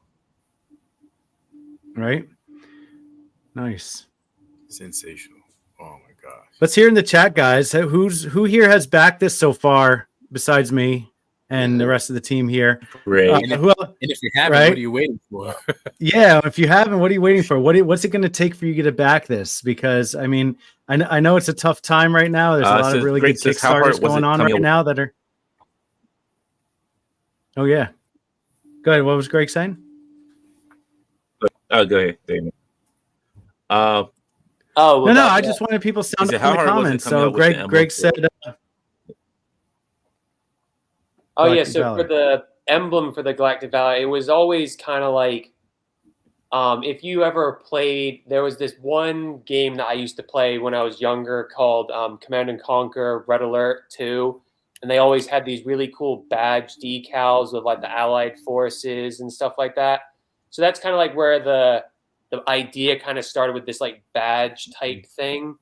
Speaker 5: Right. Nice.
Speaker 2: Sensational. Oh my gosh.
Speaker 5: Let's hear in the chat, guys. Who here has backed this so far besides me and the rest of the team here?
Speaker 1: Great.
Speaker 2: And if you haven't, what are you waiting for?
Speaker 5: Yeah, if you haven't, what are you waiting for? What's it going to take for you to get back this? Because I mean, I know it's a tough time right now. There's a lot of really good Kickstarters going on right now that are. Oh yeah, go ahead. What was Greg saying?
Speaker 1: Oh, go ahead, Damon.
Speaker 5: No. I just wanted people to sound up in the comments. So Greg said.
Speaker 4: Oh yeah, so for the emblem for the Galactic Valor, it was always kind of like, if you ever played, there was this one game that I used to play when I was younger called Command & Conquer Red Alert 2, and they always had these really cool badge decals with like the Allied forces and stuff like that. So that's kind of like where the idea kind of started with this like badge type thing.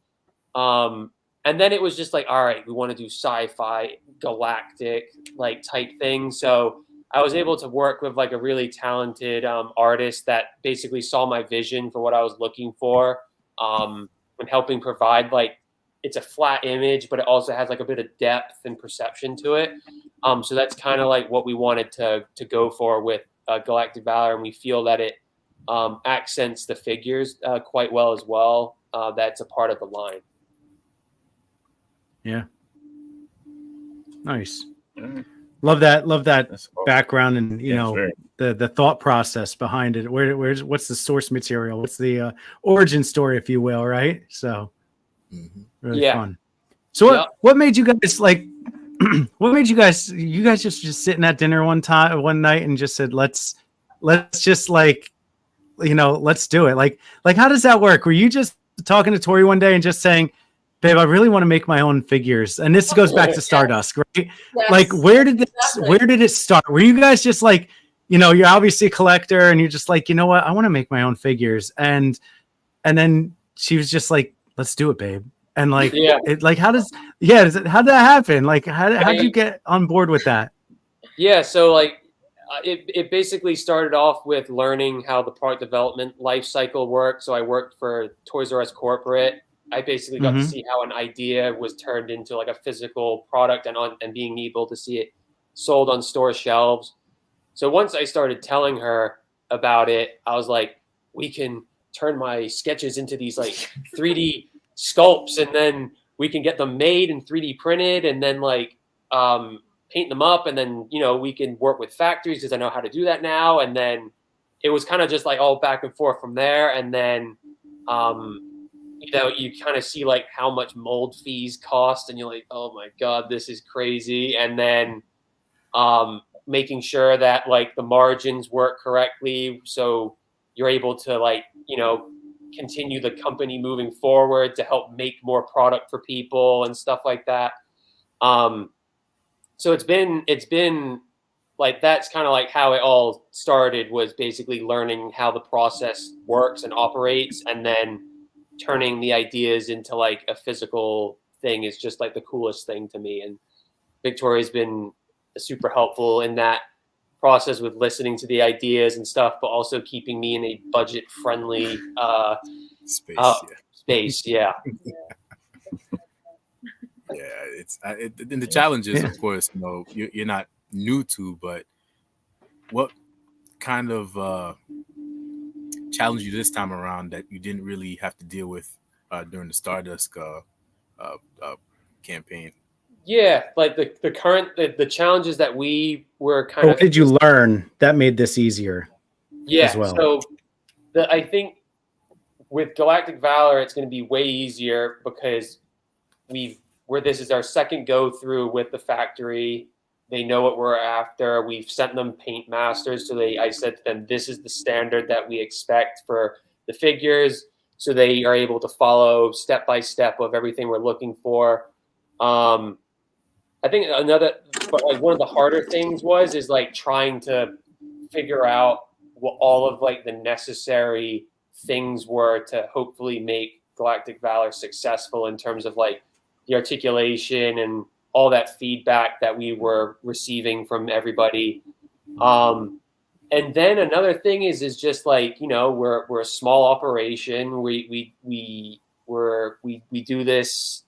Speaker 4: And then it was just like, all right, we want to do sci-fi, galactic like type thing. So I was able to work with like a really talented artist that basically saw my vision for what I was looking for, and helping provide like, it's a flat image, but it also has like a bit of depth and perception to it. So that's kind of like what we wanted to go for with Galactic Valor, and we feel that it accents the figures quite well as well. That's a part of the line.
Speaker 5: Yeah. Nice. Love that background and the thought process behind it. What's the source material? What's the origin story, if you will, right? So really fun. So what made you guys like what made you guys just sitting at dinner one night and just said let's just like let's do it. Like how does that work? Were you just talking to Tori one day and just saying, babe, I really want to make my own figures? And this goes back to Stardust, right? Yes. Like, where did it start? Were you guys just like, you're obviously a collector and you're just like, you know what? I want to make my own figures. And then she was just like, let's do it, babe. And like, how did that happen? Like, how did you get on board with that?
Speaker 4: Yeah. So like, it basically started off with learning how the product development life cycle works. So I worked for Toys R Us corporate. I basically got to see how an idea was turned into like a physical product and being able to see it sold on store shelves. So once I started telling her about it, I was like, we can turn my sketches into these like 3D sculpts, and then we can get them made and 3D printed, and then like paint them up, and then we can work with factories because I know how to do that now. And then it was kind of just like all back and forth from there. And then you kind of see like how much mold fees cost, and you're like, oh my God, this is crazy. And then making sure that like the margins work correctly, so you're able to like continue the company moving forward to help make more product for people and stuff like that. So it's been like, that's kind of like how it all started, was basically learning how the process works and operates, and then turning the ideas into like a physical thing is just like the coolest thing to me. And Victoria's been super helpful in that process with listening to the ideas and stuff, but also keeping me in a budget friendly space. Yeah.
Speaker 2: Yeah, and the challenges, of course, you know, you're not new to, but what kind of challenged you this time around that you didn't really have to deal with during the Stardust campaign?
Speaker 4: Yeah, like the current the challenges that we were kind
Speaker 5: Or
Speaker 4: of.
Speaker 5: what did you learn that made this easier?
Speaker 4: Yeah,
Speaker 5: as well?
Speaker 4: So I think with Galactic Valor, it's going to be way easier because this is our second go through with the factory. They know what we're after. We've sent them paint masters, so I said to them, this is the standard that we expect for the figures, so they are able to follow step by step of everything we're looking for. I think one of the harder things is like trying to figure out what all of like the necessary things were to hopefully make Galactic Valor successful in terms of like the articulation and all that feedback that we were receiving from everybody. And then another thing is just like, you know, we're a small operation. We do this.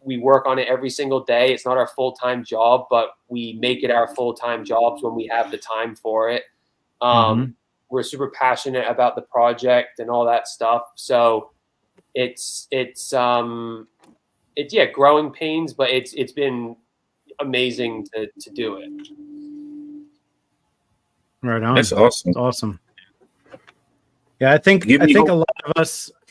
Speaker 4: We work on it every single day. It's not our full-time job, but we make it our full-time jobs when we have the time for it. We're super passionate about the project and all that stuff. So it's growing pains, but it's been amazing to do it.
Speaker 5: Right on.
Speaker 1: That's awesome.
Speaker 5: That's awesome. Yeah, I think a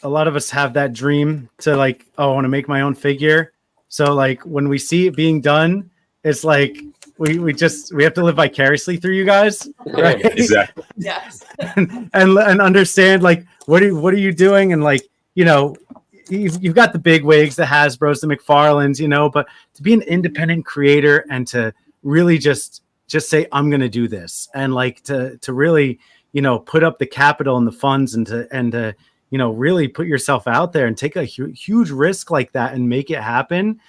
Speaker 5: lot of us have that dream to like, oh, I want to make my own figure. So like when we see it being done, it's like we have to live vicariously through you guys, right?
Speaker 1: Exactly.
Speaker 3: Yes.
Speaker 5: and understand like what are you doing, and like, you know, you've got the big wigs, the Hasbros, the McFarlanes, you know, but to be an independent creator and to really just say I'm going to do this, and like to really, you know, put up the capital and the funds and to you know, really put yourself out there and take a huge risk like that and make it happen.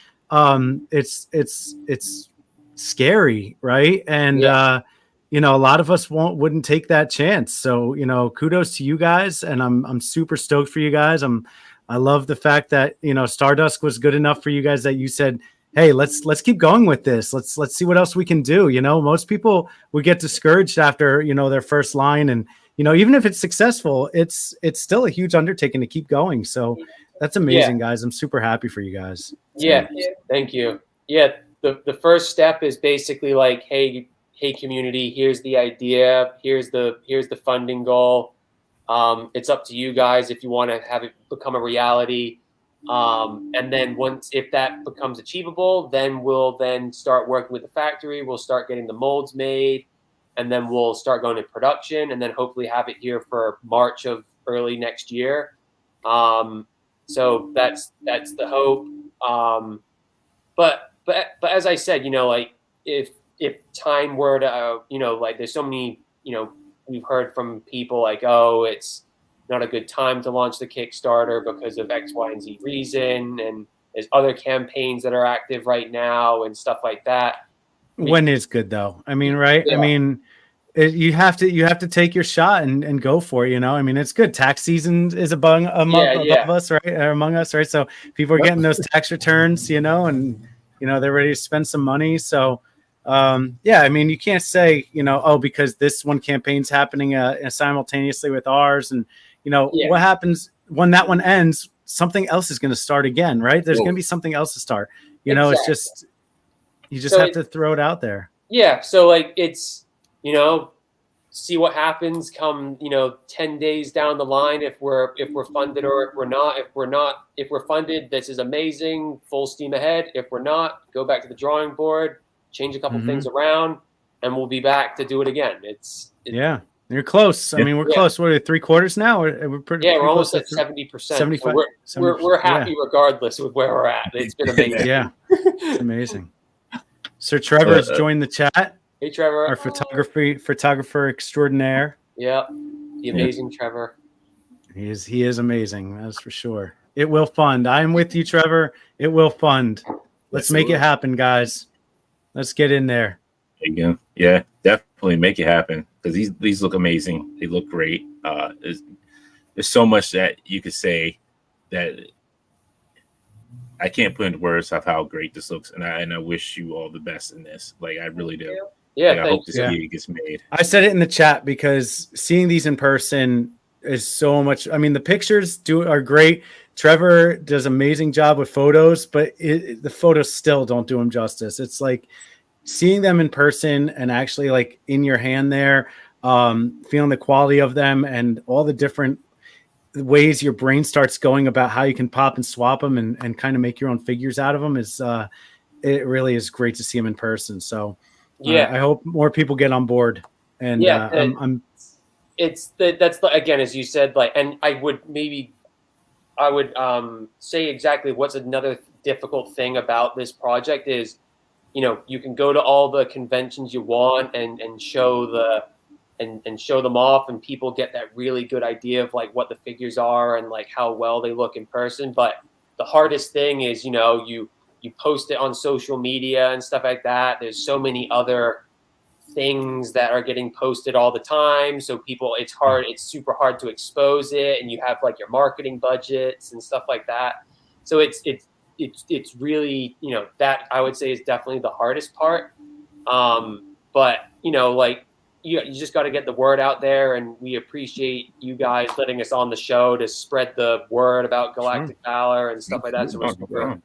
Speaker 5: It's scary, right? And you know, a lot of us wouldn't take that chance. So, you know, kudos to you guys, and I'm super stoked for you guys. I love the fact that, you know, Stardust was good enough for you guys that you said, hey, let's keep going with this. Let's see what else we can do. You know, most people would get discouraged after, you know, their first line, and you know, even if it's successful, it's still a huge undertaking to keep going. So that's amazing, guys. I'm super happy for you guys.
Speaker 4: Yeah, thank you. Yeah, the first step is basically like, hey community, here's the idea, here's the funding goal. It's up to you guys if you want to have it become a reality. And then if that becomes achievable, then we'll start working with the factory. We'll start getting the molds made, and then we'll start going to production, and then hopefully have it here for March of early next year. So that's the hope. But as I said, you know, like if time were to, you know, like there's so many, you know, we've heard from people like, oh, it's not a good time to launch the Kickstarter because of X, Y, and Z reason, and there's other campaigns that are active right now and stuff like that.
Speaker 5: When is good though? I mean, right? Yeah. I mean, you have to take your shot and go for it. You know, I mean, it's good. Tax season is above us, right? Or among us, right? So people are getting those tax returns, you know, and you know they're ready to spend some money. So, yeah, I mean, you can't say, you know, oh, because this one campaign's happening simultaneously with ours, and you know what happens when that one ends? Something else is going to start again, right? There's going to be something else to start. You know, it's just you just have to throw it out there. Yeah.
Speaker 4: So like it's, you know, see what happens come, you know, 10 days down the line if we're funded or if we're not. If we're funded, this is amazing, full steam ahead. If we're not, go back to the drawing board, change a couple things around, and we'll be back to do it again. It's
Speaker 5: yeah. You're close. I mean, we're close. What are 3/4 now? We're pretty.
Speaker 4: Yeah, we're almost at 70%.
Speaker 5: 75.
Speaker 4: We're happy regardher with where we're at. It's been amazing.
Speaker 5: Yeah, it's amazing. Sir Trevor has joined the chat.
Speaker 4: Hey, Trevor,
Speaker 5: our photographer extraordinaire.
Speaker 4: Yeah, the amazing Trevor.
Speaker 5: He is amazing. That's for sure. It will fund. I'm with you, Trevor. It will fund. Let's make it happen, guys. Let's get in there.
Speaker 1: Again, yeah, definitely make it happen because these look amazing. They look great. There's so much that you could say that I can't put into words of how great this looks, and I wish you all the best in this. Like I really do.
Speaker 4: Yeah,
Speaker 1: Like, I hope this
Speaker 5: Yeah.
Speaker 1: video gets made.
Speaker 5: I said it in the chat because seeing these in person is so much. I mean, the pictures are great. Trevor does an amazing job with photos, but the photos still don't do him justice. It's like seeing them in person and actually like in your hand there, feeling the quality of them and all the different ways your brain starts going about how you can pop and swap them and kind of make your own figures out of them is it really is great to see them in person. So I hope more people get on board. And
Speaker 4: again, as you said, like, and I would say exactly what's another difficult thing about this project is, you can go to all the conventions you want and show them off, and people get that really good idea of like what the figures are and like how well they look in person. But the hardest thing is, you post it on social media and stuff like that. There's so many other things that are getting posted all the time. So it's super hard to expose it, and you have like your marketing budgets and stuff like that. So it's really, that I would say is definitely the hardest part. But like, you just got to get the word out there, and we appreciate you guys letting us on the show to spread the word about Galactic Valor and stuff like that. So we're super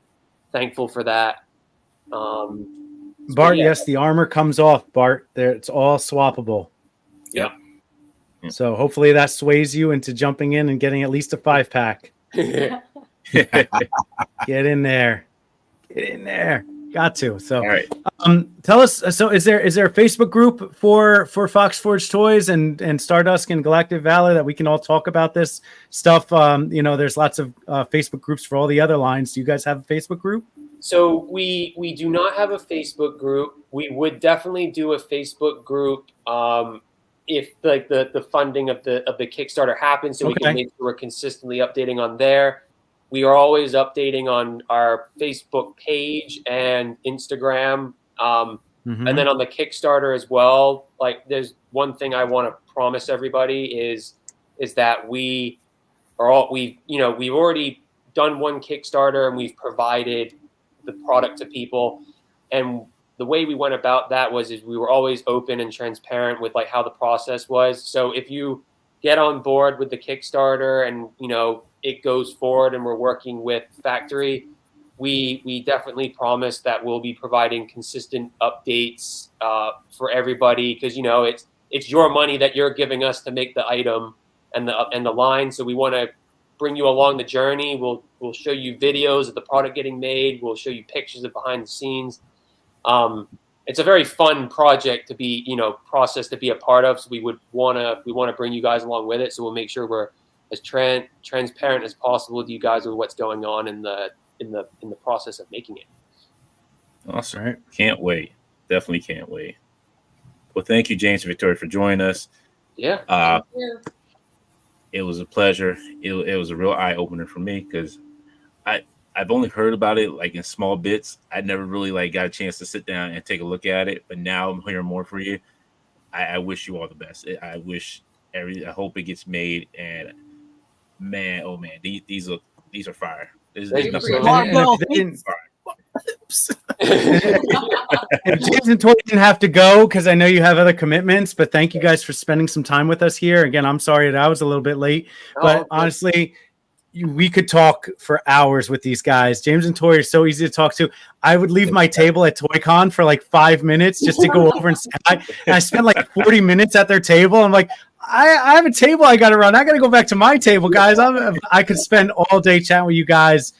Speaker 4: thankful for that.
Speaker 5: Bart, yes, the armor comes off, Bart. It's all swappable.
Speaker 4: Yep.
Speaker 5: So hopefully that sways you into jumping in and getting at least a 5-pack. Get in there. Get in there. Got to. So
Speaker 1: all right.
Speaker 5: Tell us, so is there a Facebook group for Fox Forge Toys and Stardust and Galactic Valor that we can all talk about this stuff? There's lots of Facebook groups for all the other lines. Do you guys have a Facebook group?
Speaker 4: So we do not have a Facebook group. We would definitely do a Facebook group if like the funding of the Kickstarter happens, so we can make sure we're consistently updating on there. We are always updating on our Facebook page and Instagram, and then on the Kickstarter as well. Like, there's one thing I want to promise everybody is that we've already done one Kickstarter and we've provided the product to people, and the way we went about that is we were always open and transparent with like how the process was. So if you get on board with the Kickstarter and it goes forward and we're working with Factory, we definitely promise that we'll be providing consistent updates for everybody, because it's your money that you're giving us to make the item and the line. So we want to bring you along the journey. We'll show you videos of the product getting made. We'll show you pictures of behind the scenes. It's a very fun project to be, process to be a part of. So we want to bring you guys along with it. So we'll make sure we're as transparent as possible with you guys with what's going on in the process of making it.
Speaker 1: Awesome. Right. Can't wait. Definitely can't wait. Well, thank you, James and Victoria, for joining us.
Speaker 4: Yeah.
Speaker 3: Thank you.
Speaker 1: It was a pleasure. It was a real eye opener for me, because I've only heard about it like in small bits. I never really like got a chance to sit down and take a look at it. But now I'm hearing more for you. I wish you all the best. I hope it gets made. And man, oh man, these are fire. If
Speaker 5: James and Toy didn't have to go because I know you have other commitments, but thank you guys for spending some time with us here. Again, I'm sorry that I was a little bit late, but honestly, we could talk for hours with these guys. James and Toy are so easy to talk to. I would leave my table at ToyCon for like 5 minutes just to go over and say hi. And I spent like 40 minutes at their table. I'm like, I have a table I got to run. I got to go back to my table, guys. I could spend all day chatting with you guys.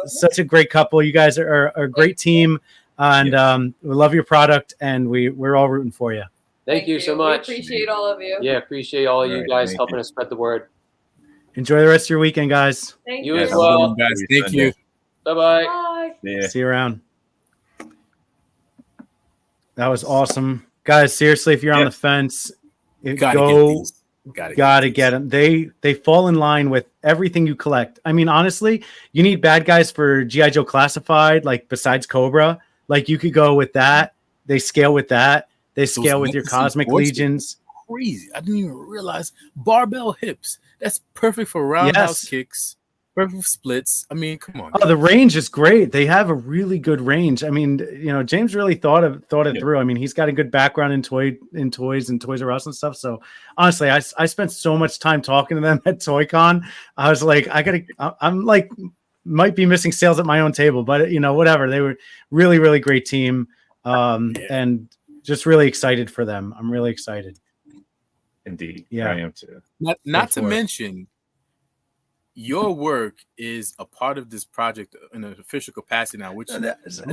Speaker 5: Such a great couple. You guys are a great team, and we love your product, and we're all rooting for you.
Speaker 4: Thank you so much.
Speaker 3: We appreciate all of you.
Speaker 4: Yeah, appreciate all of you guys helping us spread the word.
Speaker 5: Enjoy the rest of your weekend, guys.
Speaker 3: Thank
Speaker 4: You
Speaker 3: you
Speaker 4: as well.
Speaker 2: Guys, thank you.
Speaker 4: Bye-bye.
Speaker 3: Bye.
Speaker 1: Yeah.
Speaker 5: See you around. That was awesome, guys. Seriously, if you're on the fence, gotta get them. They fall in line with everything you collect. I mean, honestly, you need bad guys for G.I. Joe Classified, like besides Cobra. Like, you could go with that. They scale with that. They scale with your Cosmic Legions.
Speaker 2: Crazy. I didn't even realize barbell hips. That's perfect for roundhouse kicks. Perfect splits. I mean, come on.
Speaker 5: Oh, the range is great. They have a really good range. I mean, James really thought it through. I mean, he's got a good background in toys and Toys R Us and stuff. So honestly, I spent so much time talking to them at ToyCon. I was like, I'm like, might be missing sales at my own table, but whatever. They were really, really great team, and just really excited for them. I'm really excited.
Speaker 1: Indeed,
Speaker 5: yeah,
Speaker 1: I am too.
Speaker 2: Not to mention, your work is a part of this project in an official capacity now, which
Speaker 5: don't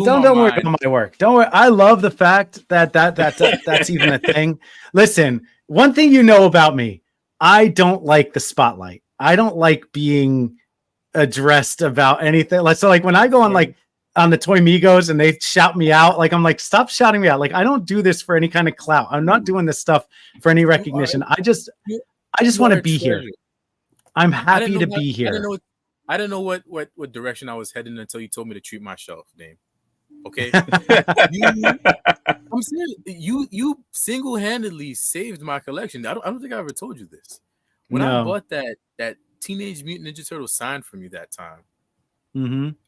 Speaker 5: worry about my work. Don't worry. I love the fact that's even a thing. Listen, one thing you know about me, I don't like the spotlight. I don't like being addressed about anything. So like when I go on on the Toy Migos and they shout me out, like I'm like, stop shouting me out. Like I don't do this for any kind of clout. I'm not doing this stuff for any recognition. I just want to be here. I'm happy to be here.
Speaker 2: I didn't know what direction I was heading until you told me to treat my shelf name. Okay. I'm serious. You single-handedly saved my collection. I don't think I ever told you this. When I bought that Teenage Mutant Ninja Turtle signed from you that time,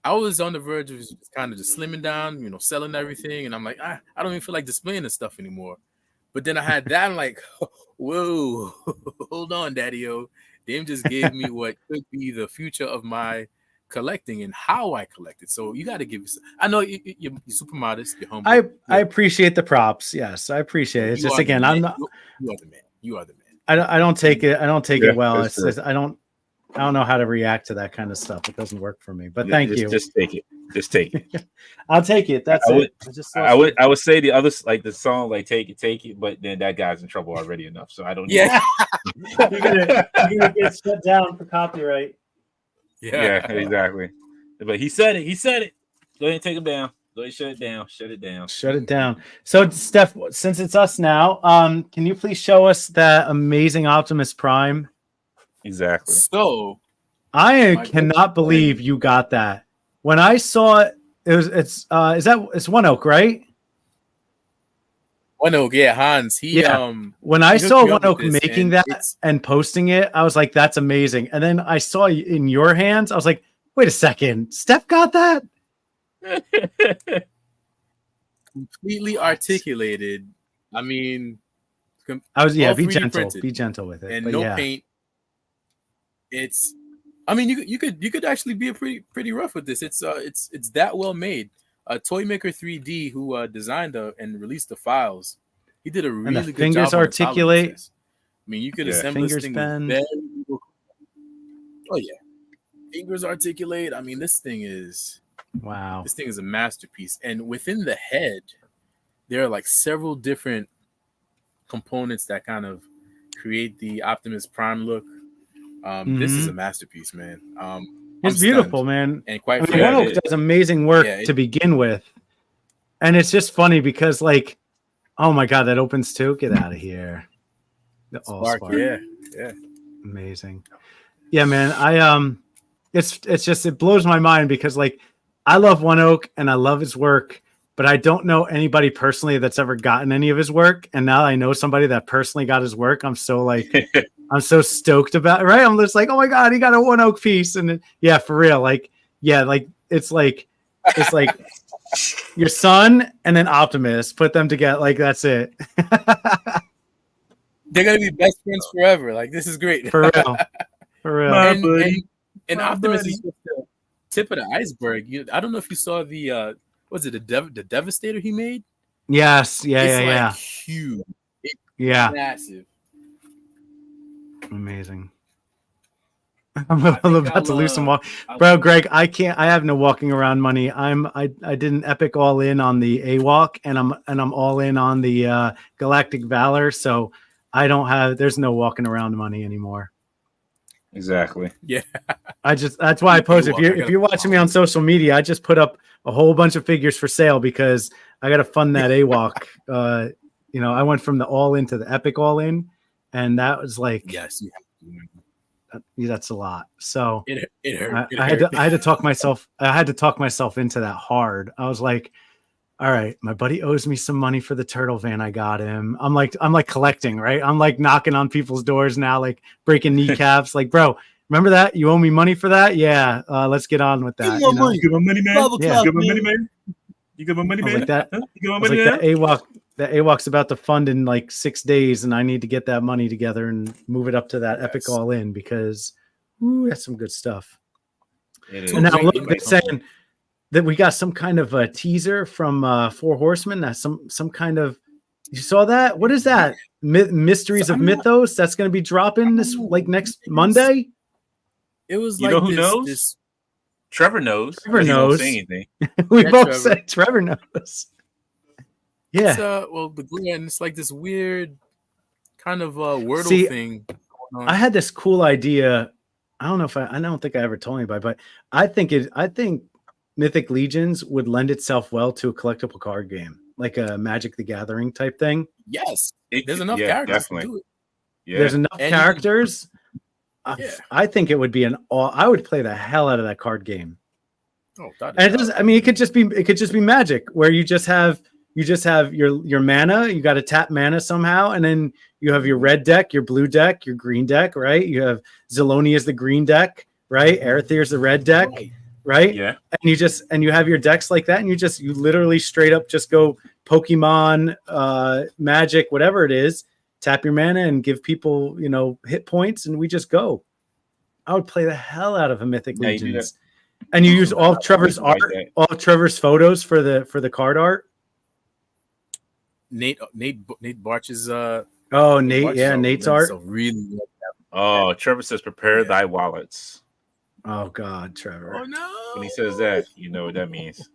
Speaker 2: I was on the verge of kind of just slimming down, selling everything, and I'm like, I don't even feel like displaying this stuff anymore. But then I had that, I'm like, whoa, hold on, Daddy-O. Dame just gave me what could be the future of my collecting and how I collect it. So you got to give yourself. I know you're super modest. You're humble.
Speaker 5: I appreciate the props. Yes, I appreciate it. It's just again, I'm not.
Speaker 2: You are the man. You are the man.
Speaker 5: I don't take it. I don't take it well. It's just, I don't know how to react to that kind of stuff. It doesn't work for me. But thank you.
Speaker 1: Just take it. Just take it.
Speaker 5: I'll take it. That's it.
Speaker 1: I would say the others, like the song, like take it, but then that guy's in trouble already enough. So I don't.
Speaker 5: Yeah. You're gonna get shut down for copyright.
Speaker 1: Yeah, exactly. But he said it. Go ahead and take him down. Go ahead and shut it down. So Steph, since it's us now, can you please show us that amazing Optimus Prime? Exactly.
Speaker 2: So
Speaker 5: I cannot believe you got that. When I saw it, it's One Oak, right?
Speaker 2: One Oak, yeah, Hans.
Speaker 5: When I saw One Oak making that and posting it, I was like, that's amazing. And then I saw in your hands, I was like, wait a second, Steph got that?
Speaker 2: Completely articulated. I mean,
Speaker 5: be gentle with it.
Speaker 2: And no paint. I mean, you could actually be pretty rough with this. It's that well made. Toymaker 3D, who designed and released the files, he did a really good job.
Speaker 5: Fingers articulate.
Speaker 2: I mean, you could assemble this thing. Oh yeah, fingers articulate. I mean, this thing is
Speaker 5: wow.
Speaker 2: This thing is a masterpiece. And within the head, there are like several different components that kind of create the Optimus Prime look. This is a masterpiece, man.
Speaker 5: It's beautiful, man.
Speaker 2: And quite
Speaker 5: frankly, One Oak does amazing work to begin with. And it's just funny because, like, oh my God, that opens too. Get out of here.
Speaker 2: Spark. Yeah.
Speaker 5: Amazing. Yeah, man. It's just, it blows my mind because, like, I love One Oak and I love his work, but I don't know anybody personally that's ever gotten any of his work. And now I know somebody that personally got his work. I'm so I'm so stoked about it, right? I'm just like, oh my God, he got a One Oak piece. And yeah, for real. It's like your son and then Optimus, put them together. Like, that's it.
Speaker 2: They're going to be best friends forever. Like, this is great.
Speaker 5: For real.
Speaker 2: And Optimus is just the tip of the iceberg. I don't know if you saw the the Devastator he made?
Speaker 5: Yes. Yeah.
Speaker 2: Huge. Massive.
Speaker 5: Amazing. I'm about to lose some walk. Bro, Greg, I have no walking around money. I did an epic all in on the AWalk and I'm all in on the Galactic Valor, so there's no walking around money anymore.
Speaker 1: Exactly.
Speaker 2: Yeah.
Speaker 5: That's why I post. If you're watching me on social media, I just put up a whole bunch of figures for sale because I got to fund that AWalk. I went from the all in to the epic all in, and that was like,
Speaker 2: yes,
Speaker 5: that's a lot. So
Speaker 2: it hurt.
Speaker 5: I had to talk myself. I had to talk myself into that hard. I was like, all right, my buddy owes me some money for the turtle van I got him. I'm like collecting, right? I'm like knocking on people's doors now, like breaking kneecaps. Like, bro, Remember that? You owe me money for that? Yeah. Let's get on with that.
Speaker 2: Give me my money.
Speaker 1: You got my money, man.
Speaker 2: Bubble
Speaker 5: Yeah.
Speaker 2: clap,
Speaker 1: You got my money,
Speaker 2: man.
Speaker 1: man. You got my money,
Speaker 5: I was
Speaker 1: man.
Speaker 5: like that.
Speaker 1: Huh? You got
Speaker 5: I
Speaker 1: my
Speaker 5: was
Speaker 1: money,
Speaker 5: like
Speaker 1: man.
Speaker 5: that AWOC's about to fund in like 6 days, and I need to get that money together and move it up to that epic
Speaker 2: Yes.
Speaker 5: all in because that's some good stuff.
Speaker 1: It is.
Speaker 5: And now
Speaker 2: Great
Speaker 5: look, they're
Speaker 2: invites.
Speaker 5: saying that we got some kind of a teaser from Four Horsemen. That's some kind of. You saw that? What is that? Mysteries
Speaker 2: So
Speaker 5: of
Speaker 2: I'm not-
Speaker 5: Mythos. That's going to be dropping this like next Monday.
Speaker 2: It was
Speaker 1: You
Speaker 2: like
Speaker 1: know who
Speaker 2: this.
Speaker 1: knows?
Speaker 2: This
Speaker 1: Trevor knows.
Speaker 5: Trevor
Speaker 1: but he won't
Speaker 5: knows.
Speaker 1: say anything.
Speaker 5: We
Speaker 2: Yeah,
Speaker 5: both
Speaker 2: Trevor.
Speaker 5: said Trevor knows.
Speaker 2: it's
Speaker 5: Yeah.
Speaker 2: well the Glen. It's like this weird kind of Wordle
Speaker 5: See,
Speaker 2: thing going on.
Speaker 5: I had this cool idea. I don't know if I don't think I ever told anybody, but I think Mythic Legions would lend itself well to a collectible card game, like a Magic the Gathering type thing.
Speaker 2: Yes,
Speaker 1: It-
Speaker 2: there's enough
Speaker 1: yeah,
Speaker 2: characters
Speaker 1: definitely.
Speaker 2: to do it.
Speaker 1: Yeah.
Speaker 5: There's enough
Speaker 2: And you can-
Speaker 5: characters.
Speaker 2: Yeah.
Speaker 5: I think it would be I would play the hell out of that card game.
Speaker 2: Oh, that
Speaker 5: And it
Speaker 2: is
Speaker 5: doesn't, I mean, it could just be Magic, where you just have your mana. You got to tap mana somehow, and then you have your red deck, your blue deck, your green deck, right? You have Ziloni as the green deck, right? Arethyr is the red deck, right?
Speaker 1: Yeah.
Speaker 5: And you have your decks like that, and you literally straight up just go Pokemon, Magic, whatever it is, tap your mana and give people hit points, and we just go. I would play the hell out of a Mythic
Speaker 1: Yeah, you do
Speaker 5: Legions. And you use all of Trevor's
Speaker 1: Like
Speaker 5: art,
Speaker 1: that.
Speaker 5: all of Trevor's photos for the card art.
Speaker 2: Nate Barch's
Speaker 5: Oh, Nate,
Speaker 2: Barch's
Speaker 5: yeah, Nate's art.
Speaker 2: So really,
Speaker 1: Oh, Trevor says, prepare
Speaker 2: Yeah.
Speaker 1: thy wallets.
Speaker 5: Oh God, Trevor.
Speaker 2: oh no!
Speaker 1: When he says that, you know what that means.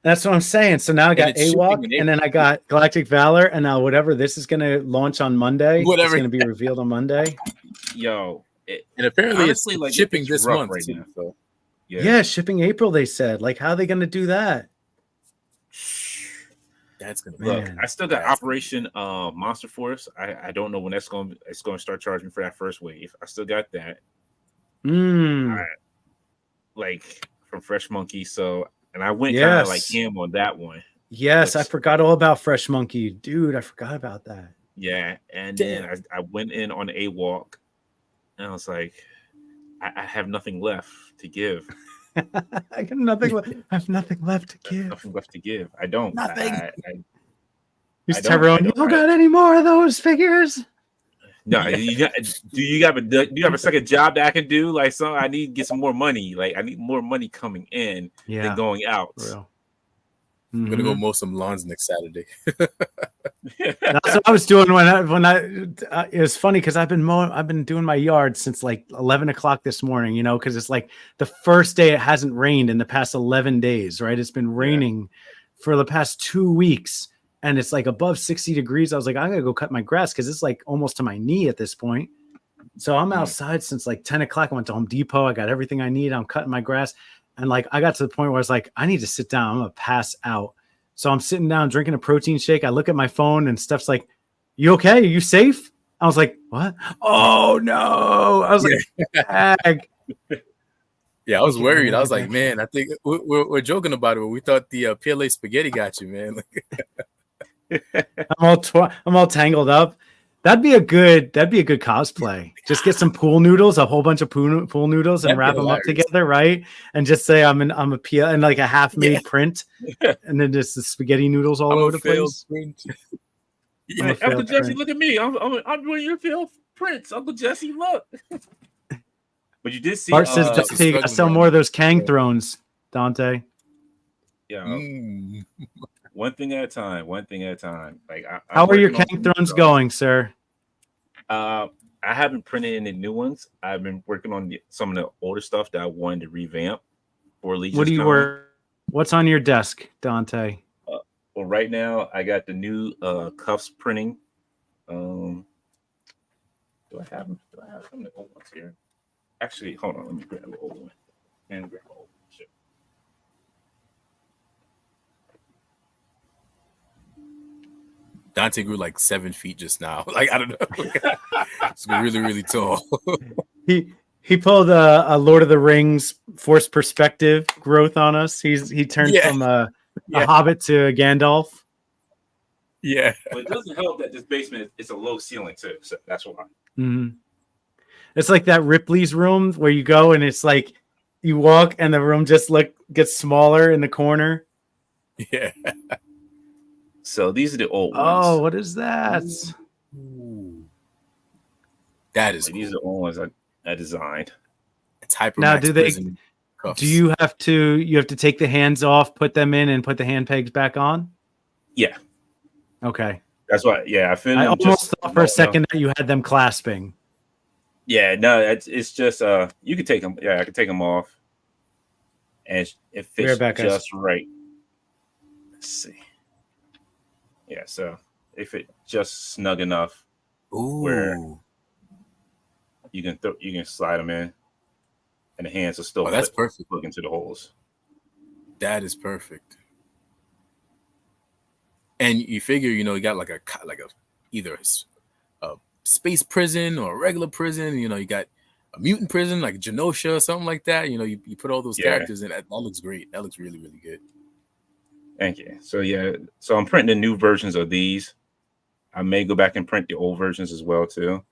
Speaker 5: That's what I'm saying. So now I got
Speaker 2: it's shipping
Speaker 5: AWOC,
Speaker 2: in
Speaker 5: and then I got Galactic Valor, and now whatever this is going to launch on Monday, it's
Speaker 2: Whatever.
Speaker 5: going to be revealed on Monday.
Speaker 1: Yo,
Speaker 2: And apparently,
Speaker 1: honestly,
Speaker 2: it's
Speaker 1: like,
Speaker 2: shipping
Speaker 1: it's
Speaker 2: this
Speaker 1: rough
Speaker 2: month
Speaker 1: right
Speaker 2: too.
Speaker 1: now.
Speaker 2: So
Speaker 5: Yeah, shipping April. They said, like, how are they going to do that?
Speaker 2: that's gonna be
Speaker 1: Look,
Speaker 5: Man.
Speaker 1: I still got
Speaker 2: That's-
Speaker 1: Operation Monster Force. I don't know when it's going to start charging for that first wave. I still got that, like from Fresh Monkey. So, and I went kind of
Speaker 5: Yes.
Speaker 1: like ham on that one.
Speaker 5: Yes, I
Speaker 1: Let's-
Speaker 5: forgot all about Fresh Monkey, dude. I forgot about that.
Speaker 1: Yeah, and
Speaker 2: Damn.
Speaker 1: then I went in on a walk, and I was like, I have nothing left to give.
Speaker 5: I got nothing. I have nothing left to give.
Speaker 1: Nothing left to give. I don't.
Speaker 2: Nothing.
Speaker 5: Who's
Speaker 1: I don't-
Speaker 5: Tyrone?
Speaker 1: I
Speaker 5: You
Speaker 1: don't-
Speaker 5: don't got any more of those figures?
Speaker 1: No, do you have a second job that I can do? Like, so I need to get some more money. Like, I need more money coming in than going out.
Speaker 5: For real.
Speaker 2: I'm gonna go
Speaker 5: Mhm.
Speaker 2: mow some lawns next Saturday.
Speaker 5: That's what I was doing when I it was funny because I've been doing my yard since like 11 o'clock this morning, because it's like the first day it hasn't rained in the past 11 days, right? It's been raining for the past 2 weeks, and it's like above 60 degrees. I was like, I'm gonna go cut my grass because it's like almost to my knee at this point. So I'm outside since like 10 o'clock. I went to Home Depot. I got everything I need. I'm cutting my grass. And like I got to the point where I was like, I need to sit down. I'm gonna pass out. So I'm sitting down drinking a protein shake. I look at my phone and stuff's like, "You okay? Are you safe?" I was like, "What? Oh no!" I was like, "Ag."
Speaker 2: Yeah, I was
Speaker 5: Thank you,
Speaker 2: worried.
Speaker 5: man.
Speaker 2: I was like, man, I think we're joking about it, but we thought the PLA spaghetti got you, man.
Speaker 5: I'm all tangled up. That'd be a good cosplay. Just get some pool noodles, a whole bunch of pool noodles, and
Speaker 2: That'd be
Speaker 5: wrap them up
Speaker 2: hilarious.
Speaker 5: together, right? And just say I'm a PL and like a half-made print, and then just the spaghetti noodles all
Speaker 2: I'm
Speaker 5: over
Speaker 2: a
Speaker 5: the
Speaker 2: failed
Speaker 5: place.
Speaker 2: print.
Speaker 5: I'm a
Speaker 1: Uncle
Speaker 5: failed
Speaker 1: Jesse,
Speaker 5: print.
Speaker 1: look at me. I'm doing your failed prints. Uncle Jesse, look. But you did see.
Speaker 5: Bart says,
Speaker 2: Jesse's
Speaker 5: "Dante, you gotta
Speaker 2: struggling
Speaker 5: sell
Speaker 2: right
Speaker 5: more of
Speaker 2: now.
Speaker 5: those Kang
Speaker 2: Yeah.
Speaker 5: thrones, Dante."
Speaker 1: Yeah,
Speaker 2: Mm.
Speaker 1: one thing at a time. One thing at a time. Like,
Speaker 5: How
Speaker 1: I'm
Speaker 5: are your
Speaker 1: working on
Speaker 5: Kang
Speaker 1: some
Speaker 5: thrones
Speaker 1: stuff.
Speaker 5: going, sir?
Speaker 1: I haven't printed any new ones. I've been working on some of the older stuff that I wanted to revamp for Legion's
Speaker 5: What do you
Speaker 1: Con.
Speaker 5: work? What's on your desk, Dante?
Speaker 1: Well, right now I got the new cuffs printing. Do I have them? Do I have some of the old ones here? Actually, hold on. Let me grab the old one. And grab the old one. Shit.
Speaker 2: Dante grew like 7 feet just now. Like, I don't know. It's really, really tall.
Speaker 5: He pulled a Lord of the Rings forced perspective growth on us. He turned
Speaker 2: Yeah.
Speaker 5: from a
Speaker 2: Yeah.
Speaker 5: Hobbit to a Gandalf.
Speaker 2: Yeah.
Speaker 1: But it doesn't help that this basement is a low ceiling too. So that's why.
Speaker 5: Mhm. It's like that Ripley's room where you go and it's like you walk and the room just gets smaller in the corner.
Speaker 2: Yeah.
Speaker 1: So these are the old
Speaker 5: Oh,
Speaker 1: ones.
Speaker 5: what is that?
Speaker 2: Ooh. That is
Speaker 1: Like, these are the old ones I designed.
Speaker 2: It's Hypermax
Speaker 5: Now,
Speaker 2: prison cuffs.
Speaker 5: do you have to take the hands off, put them in, and put the hand pegs back on?
Speaker 1: Yeah,
Speaker 5: Okay.
Speaker 1: that's why. Yeah, I feel
Speaker 5: I
Speaker 1: them
Speaker 5: almost
Speaker 1: just
Speaker 5: thought for a second that you had them clasping.
Speaker 1: Yeah, no, it's just you could take them. Yeah, I could take them off, and it fits
Speaker 5: back, guys.
Speaker 1: just right. Let's see. Yeah, so they fit just snug enough where
Speaker 2: Ooh.
Speaker 1: you can slide them in, and the hands will still
Speaker 2: that's perfect.
Speaker 1: Look into the holes.
Speaker 2: That is perfect. And you figure, you got like a either a space prison or a regular prison. You got a mutant prison like Genosha or something like that. You put all those characters in. That looks great. That looks really, really good.
Speaker 1: Thank you. So so I'm printing the new versions of these. I may go back and print the old versions as well too.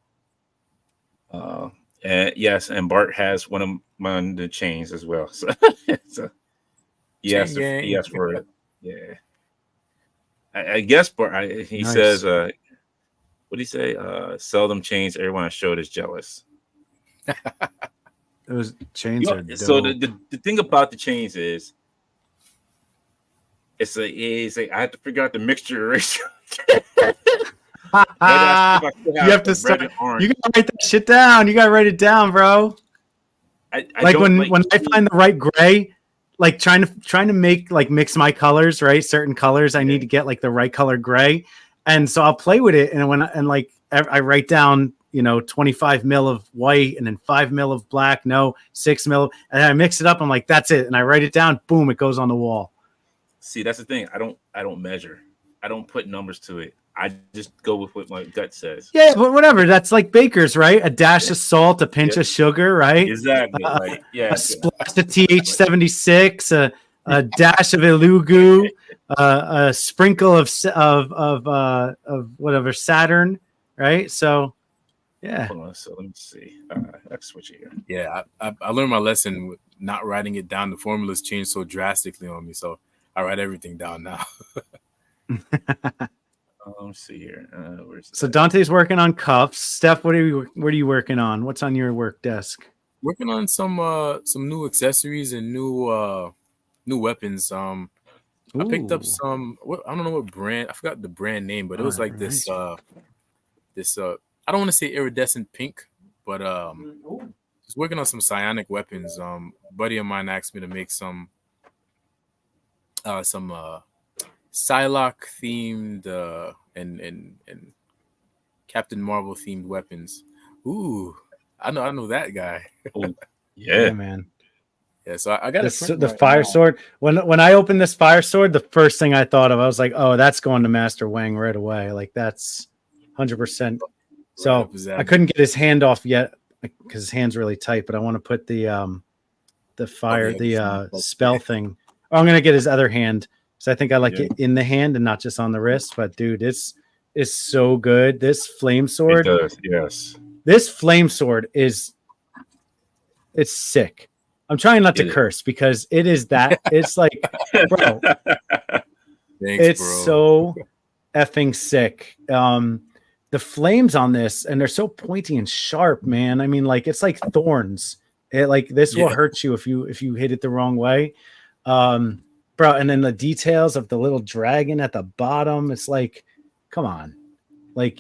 Speaker 1: And yes, and Bart has one of the chains as well. So, yes, for it. Yeah. I guess Bart. He
Speaker 5: Nice.
Speaker 1: says, "What do he say? Seldom chains. Everyone I showed is jealous."
Speaker 5: Those chains are dope.
Speaker 1: So the thing about the chains is, it's I have to figure out the mixture ratio.
Speaker 5: You have to start. You gotta write that shit down. You gotta write it down, bro. Like when I find the right gray, like trying to make like mix my colors, right? Certain colors, I need to get like the right color gray, and so I'll play with it. And I write down 25 mil of white and then 5 mil of black, 6 mil, and I mix it up. I'm like, that's it, and I write it down. Boom, it goes on the wall. See,
Speaker 1: that's the thing. I don't measure. I don't put numbers to it. I just go with what my gut says.
Speaker 5: Yeah, but whatever. That's like bakers, right? A dash of salt, a pinch of sugar, right?
Speaker 1: Exactly.
Speaker 5: A splash of TH76, a dash of Ilugu, a sprinkle of whatever Saturn, right? So, yeah.
Speaker 1: Hold on, so let me see. Let's switch it here.
Speaker 2: Yeah, I learned my lesson with not writing it down. The formulas changed so drastically on me, so I write everything down now.
Speaker 1: Let's see here.
Speaker 5: So Dante's working on cuffs. Steph, what are you working on? What's on your work desk?
Speaker 2: Working on some new accessories and new weapons. I picked up some. I don't know what brand. I forgot the brand name, but it was like this. This I don't want to say iridescent pink, but just working on some psionic weapons. A buddy of mine asked me to make some Psylocke themed and Captain Marvel themed weapons. Ooh, I know that guy.
Speaker 1: Oh, yeah,
Speaker 5: man.
Speaker 2: Yeah, so I got
Speaker 5: the fire sword. When I opened this fire sword, the first thing I thought of, I was like, oh, that's going to Master Wang right away. Like that's 100%. So I couldn't get his hand off yet because his hand's really tight. But I want to put the spell thing. Oh, I'm gonna get his other hand. So I think I like it in the hand and not just on the wrist. But dude, it's so good. This flame sword.
Speaker 1: It does, yes.
Speaker 5: This flame sword it's sick. I'm trying not to curse because it is that. It's like, bro,
Speaker 2: Thanks,
Speaker 5: bro. So effing sick. The flames on this, and they're so pointy and sharp, man. I mean, like it's like thorns. It like this will hurt you if you hit it the wrong way. Bro, and then the details of the little dragon at the bottom, it's like, come on. Like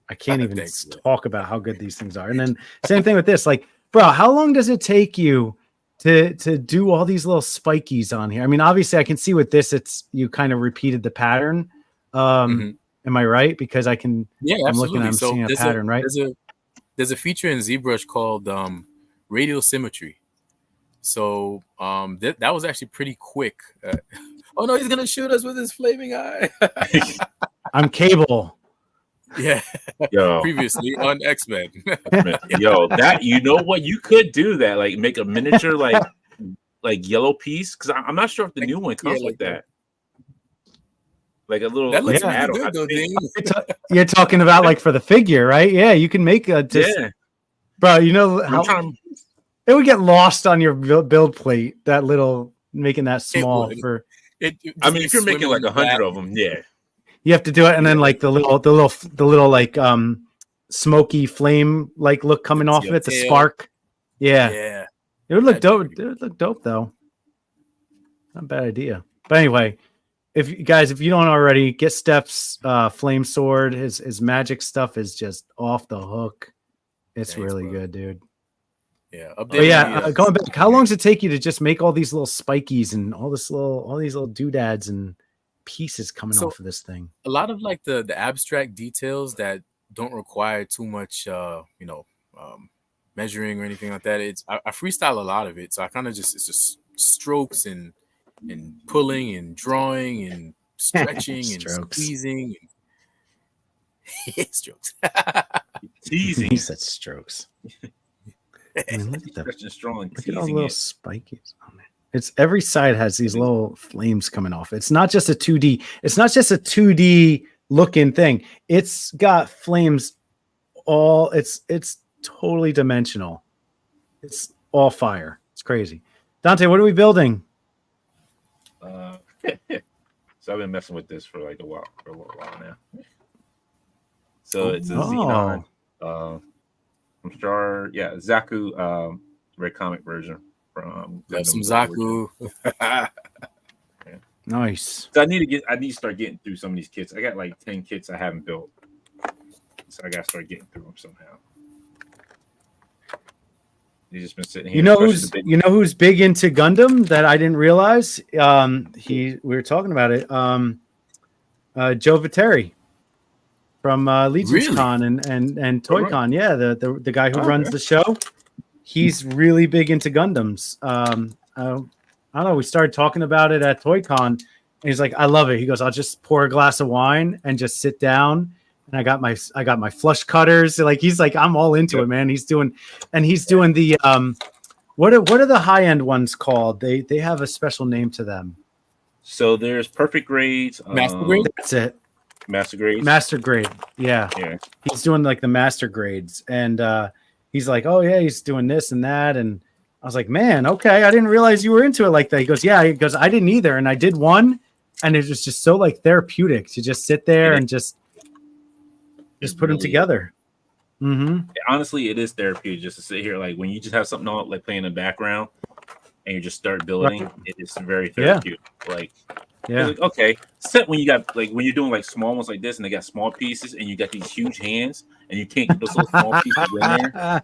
Speaker 5: I can't even talk about how good these things are. And then same thing with this, like, bro, how long does it take you to do all these little spikies on here? I mean, obviously I can see with this, you kind of repeated the pattern. Am I right? Because I can, I'm looking, I'm seeing a pattern, right?
Speaker 2: There's a feature in ZBrush called radial symmetry. So that was actually pretty quick. Oh no, he's gonna shoot us with his flaming eye.
Speaker 5: I'm Cable.
Speaker 2: Yeah.
Speaker 1: Yo.
Speaker 2: Previously on X-Men.
Speaker 1: Yo, that what you could do that, like make a miniature like yellow piece, because I'm not sure if the new one comes like that. like a little
Speaker 2: That looks
Speaker 5: Yeah.
Speaker 2: really
Speaker 1: add-on.
Speaker 2: good though, Dane.
Speaker 5: You're talking about like for the figure, right? Yeah, you can make a just,
Speaker 1: Yeah,
Speaker 5: bro. You know
Speaker 1: I'm
Speaker 5: how
Speaker 1: trying.
Speaker 5: it would get lost on your build plate. That little making that small
Speaker 2: would.
Speaker 5: for
Speaker 1: I
Speaker 2: Just
Speaker 1: mean,
Speaker 2: be
Speaker 1: if you're making
Speaker 2: swimming
Speaker 1: like
Speaker 2: in the
Speaker 1: 100
Speaker 2: black.
Speaker 1: of them, yeah,
Speaker 5: you have to do it, and then
Speaker 1: Yeah.
Speaker 5: like the little like smoky flame like look coming off of it, the
Speaker 2: tail.
Speaker 5: spark. Yeah,
Speaker 2: Yeah.
Speaker 5: it would look
Speaker 2: That'd be
Speaker 5: dope.
Speaker 2: pretty
Speaker 5: It would look dope though. Not a bad idea. But anyway, if you guys, if you don't already, get Steph's flame sword. His magic stuff is just off the hook. It's
Speaker 2: Thanks,
Speaker 5: really
Speaker 2: brother.
Speaker 5: good, dude.
Speaker 2: Yeah.
Speaker 5: But
Speaker 2: Updating
Speaker 5: yeah,
Speaker 2: the,
Speaker 5: going back, how long does it take you to just make all these little spikies and all these little doodads and pieces coming
Speaker 2: So-
Speaker 5: off of this thing?
Speaker 2: a lot of like the abstract details that don't require too much measuring or anything like that. I freestyle a lot of it, so I kind of it's just strokes and pulling and drawing and stretching and
Speaker 5: Strokes.
Speaker 2: squeezing and strokes.
Speaker 1: teasing,
Speaker 5: He said strokes. I mean, look at the
Speaker 1: stretching strong,
Speaker 5: look at all the
Speaker 1: teasing
Speaker 5: little
Speaker 1: it.
Speaker 5: spikies on it. It's every side has these little flames coming off. It's not just a 2D. It's not just a 2D looking thing. It's got flames all. It's totally dimensional. It's all fire. It's crazy. Dante, what are we building?
Speaker 1: So I've been messing with this for like a little while now. So it's a Xenon. I'm sure, yeah, Zaku red comic version from
Speaker 2: Love some
Speaker 1: Gundam.
Speaker 2: Zaku.
Speaker 5: Nice.
Speaker 1: So I need to start getting through some of these kits. I got like 10 kits I haven't built. So I gotta start getting through them somehow. He's just been sitting here.
Speaker 5: You know
Speaker 1: especially
Speaker 5: who's big into Gundam that I didn't realize? We were talking about it. Joe Viteri from Legions
Speaker 2: Really?
Speaker 5: Con and Toy
Speaker 1: right.
Speaker 5: Con. Yeah, the guy who runs
Speaker 1: okay.
Speaker 5: the show. He's really big into Gundams. I don't know. We started talking about it at Toy Con, and he's like, "I love it." He goes, "I'll just pour a glass of wine and just sit down." And I got my flush cutters. Like he's like, I'm all into it, man. He's doing the what are the high end ones called? They have a special name to them.
Speaker 1: So there's perfect grades.
Speaker 2: Master grade?
Speaker 5: That's it.
Speaker 1: Master grades.
Speaker 5: Master grade. Yeah.
Speaker 1: Yeah.
Speaker 5: He's doing like the master grades. And he's like, oh yeah, he's doing this and that. And I was like, man, okay. I didn't realize you were into it like that. He goes, yeah, he goes, I didn't either. And I did one, and it was just so like therapeutic to just sit there and just put them together. Mm-hmm.
Speaker 1: Honestly, it is therapeutic just to sit here. Like when you just have something on, like playing in the background, and you just start building.
Speaker 5: Right.
Speaker 1: It is very therapeutic. Like,
Speaker 5: Yeah.
Speaker 1: like, okay, except when you got like when you're doing like small ones like this, and they got small pieces, and you got these huge hands, and you can't get those little small pieces in there.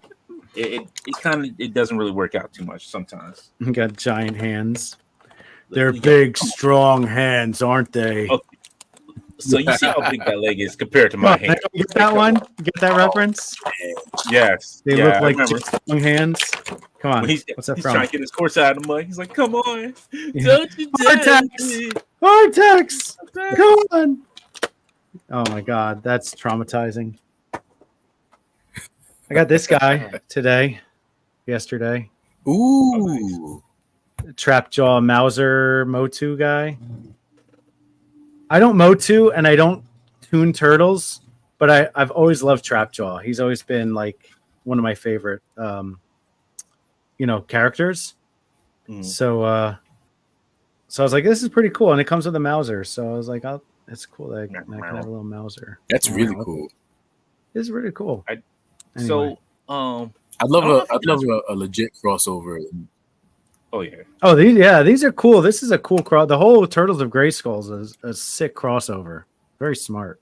Speaker 1: It doesn't really work out too much sometimes.
Speaker 5: You got giant hands. They're
Speaker 1: You got-
Speaker 5: big, strong hands, aren't they?
Speaker 1: Oh, So you see how big that leg is compared to
Speaker 5: Come
Speaker 1: my
Speaker 5: on,
Speaker 1: hand.
Speaker 5: you get that one? You get that reference?
Speaker 1: Yes.
Speaker 5: They
Speaker 1: yeah,
Speaker 5: look
Speaker 1: I
Speaker 5: like
Speaker 1: remember.
Speaker 5: strong hands. Come on.
Speaker 1: When he's
Speaker 5: What's that
Speaker 1: he's
Speaker 5: from?
Speaker 1: trying to get his horse out of the mud. He's like, "Come on,
Speaker 5: Yeah.
Speaker 1: don't you dare
Speaker 5: Vortex!
Speaker 1: me."
Speaker 5: Vortex! Come on. Oh my god, that's traumatizing. I got this guy yesterday.
Speaker 2: Ooh.
Speaker 5: Trapjaw Mauser Motu guy. I don't Motu and I don't tune turtles, but I've always loved Trapjaw. He's always been like one of my favorite characters.
Speaker 1: Mm.
Speaker 5: So I was like, this is pretty cool. And it comes with a Mauser. So I was like, it's cool that I can have a little Mauser.
Speaker 2: That's really cool.
Speaker 5: It's really cool.
Speaker 1: So,
Speaker 2: I'd love a legit crossover.
Speaker 1: oh yeah,
Speaker 5: These are cool. This is a cool cross. The whole Turtles of Grayskulls is a sick crossover. Very smart.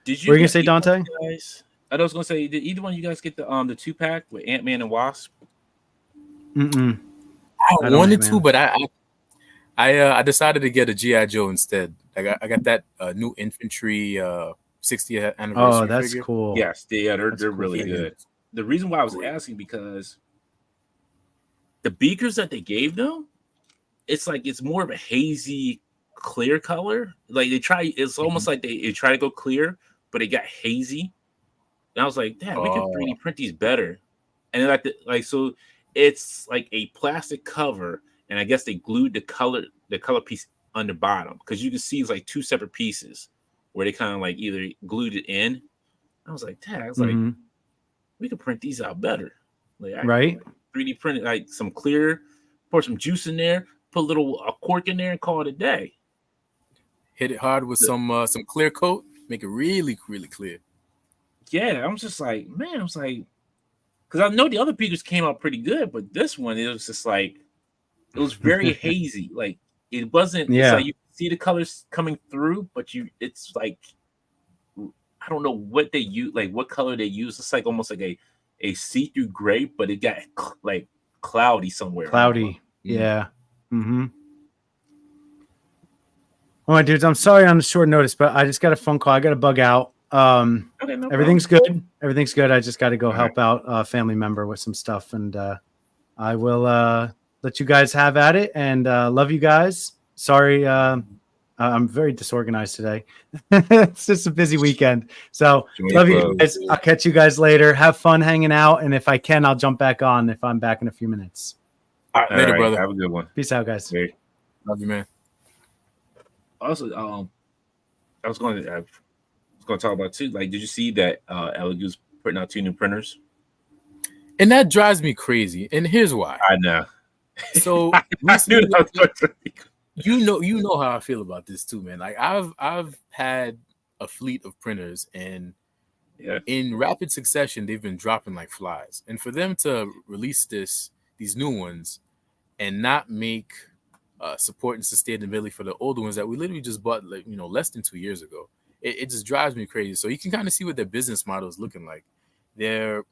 Speaker 1: did you?
Speaker 5: What were you gonna say,
Speaker 1: either one
Speaker 5: Dante?
Speaker 1: of you guys, I was gonna say, did either one of you guys get the 2-pack with Ant-Man and Wasp?
Speaker 5: Mm-mm.
Speaker 2: I
Speaker 5: don't,
Speaker 2: wanted
Speaker 5: man.
Speaker 2: to, but I decided to get a GI Joe instead. I got that new infantry 60th anniversary.
Speaker 5: Oh, that's
Speaker 2: figure.
Speaker 5: cool.
Speaker 1: Yes, they're
Speaker 5: That's
Speaker 1: they're
Speaker 5: cool
Speaker 1: really
Speaker 2: figure.
Speaker 1: good. The reason why I was asking because the beakers that they gave them, it's like it's more of a hazy, clear color. Like it's almost like they try to go clear, but it got hazy. And I was like, damn, we could 3D print these better. And then so it's like a plastic cover, and I guess they glued the color piece on the bottom because you can see it's like two separate pieces where they kind of like either glued it in. I was like, Dad, I was like, we could print these out better. Like,
Speaker 5: right?
Speaker 1: 3D print it, like some clear, pour some juice in there, put a cork in there, and call it a day.
Speaker 2: Hit it hard with some clear coat, make it really, really clear.
Speaker 1: Yeah, I'm just like, man, I was like, because I know the other pictures came out pretty good, but this one, it was just like, it was very hazy. Like, it wasn't, it's like you see the colors coming through, but it's like, I don't know what they use, like what color they use. It's like almost like a see-through gray, but it got like cloudy somewhere.
Speaker 5: Cloudy, yeah. All right, dudes. I'm sorry on the short notice, but I just got a phone call. I got to bug out.
Speaker 1: Okay, no
Speaker 5: everything's
Speaker 1: problem.
Speaker 5: good. Everything's good. I just got to go help out a family member with some stuff, and I will let you guys have at it. And love you guys. Sorry, I'm very disorganized today. It's just a busy weekend. So love you guys. I'll catch you guys later. Have fun hanging out, and if I can, I'll jump back on if I'm back in a few minutes.
Speaker 1: All right,
Speaker 2: later, brother.
Speaker 1: Have a good one.
Speaker 5: Peace out, guys.
Speaker 1: Later.
Speaker 2: Love you, man.
Speaker 1: Also, I was going to talk about too. Like, did you see that LGU's putting out 2 new printers?
Speaker 2: And that drives me crazy. And here's why.
Speaker 1: I know.
Speaker 2: So you know how I feel about this too, man. Like I've had a fleet of printers, and in rapid succession, they've been dropping like flies. And for them to release these new ones and not make support and sustainability for the older ones that we literally just bought, like, less than 2 years ago, it just drives me crazy. So you can kind of see what their business model is looking like. They're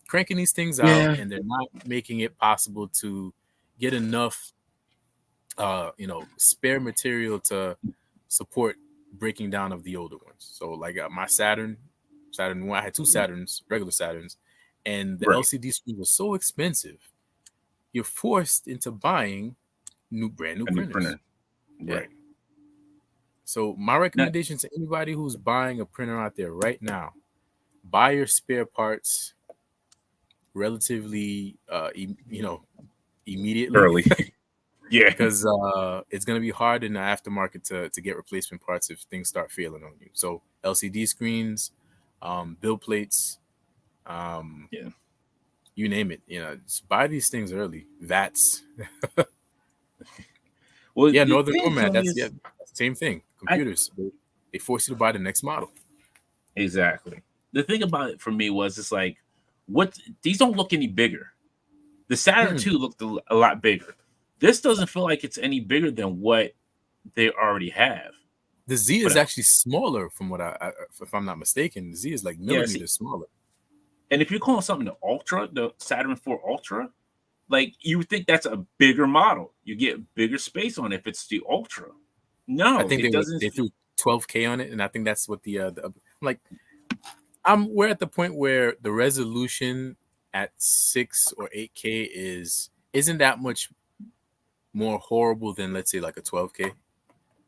Speaker 2: cranking these things out, and they're not making it possible to get enough, spare material to support breaking down of the older ones. So like my Saturn 1, I had 2 Saturns, regular Saturns, and the LCD screen was so expensive. You're forced into buying brand new printers.
Speaker 1: Printer.
Speaker 2: Yeah.
Speaker 1: Right.
Speaker 2: So my recommendation to anybody who's buying a printer out there right now, buy your spare parts relatively, immediately.
Speaker 1: Early. Yeah.
Speaker 2: Because it's going to be hard in the aftermarket to get replacement parts if things start failing on you. So LCD screens, build plates, you name it. Just buy these things early. VATs.
Speaker 1: Well,
Speaker 2: Northern Format. That's same thing. Computers, they force you to buy the next model.
Speaker 1: Exactly. The thing about it for me was it's like, these don't look any bigger. The Saturn 2 looked a lot bigger. This doesn't feel like it's any bigger than what they already have.
Speaker 2: The Z is actually smaller from what if I'm not mistaken. The Z is like millimeters smaller. And
Speaker 1: if you're calling something the Ultra, the Saturn 4 Ultra, like you would think that's a bigger model. You get bigger space on it if it's the Ultra. No,
Speaker 2: I think they threw 12K on it, and I think that's what we're at the point where the resolution at 6 or 8K isn't that much more horrible than, let's say, like a 12K.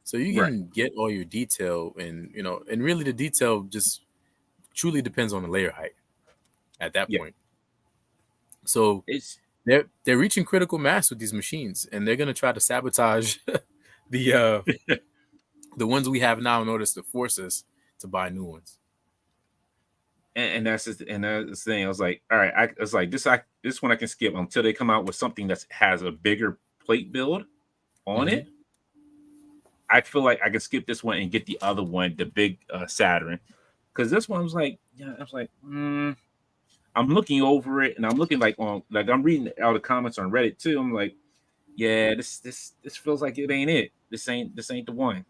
Speaker 2: So you can get all your detail, and really the detail just truly depends on the layer height at that point. So they're reaching critical mass with these machines, and they're gonna try to sabotage the ones we have now in order to force us to buy new ones.
Speaker 1: And that's the thing. I was like, all right, I was like, this one I can skip until they come out with something that has a bigger plate build on it. I feel like I can skip this one and get the other one, the big Saturn, because this one was like, I'm looking over it, and I'm looking I'm reading all the comments on Reddit too. I'm like, yeah, this feels like it ain't it. This ain't the one.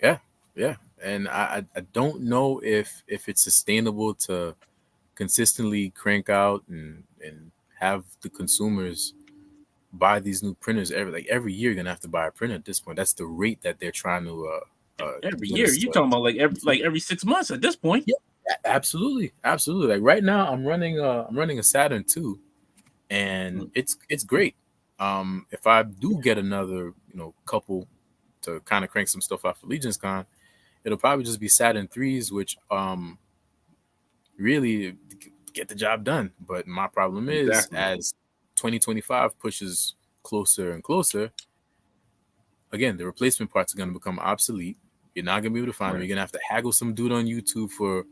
Speaker 2: Yeah. And I don't know if it's sustainable to consistently crank out and have the consumers buy these new printers every year. You're gonna have to buy a printer at this point. That's the rate that they're trying to
Speaker 1: every year. You're talking about every 6 months at this point.
Speaker 2: Yeah, absolutely. Like right now, I'm running a Saturn 2, and it's great. If I do get another couple to kind of crank some stuff out for Legion's Con, it'll probably just be Saturn 3s, which really get the job done. But my problem is, as 2025 pushes closer and closer, again, the replacement parts are going to become obsolete. You're not going to be able to find them. You're going to have to haggle some dude on YouTube for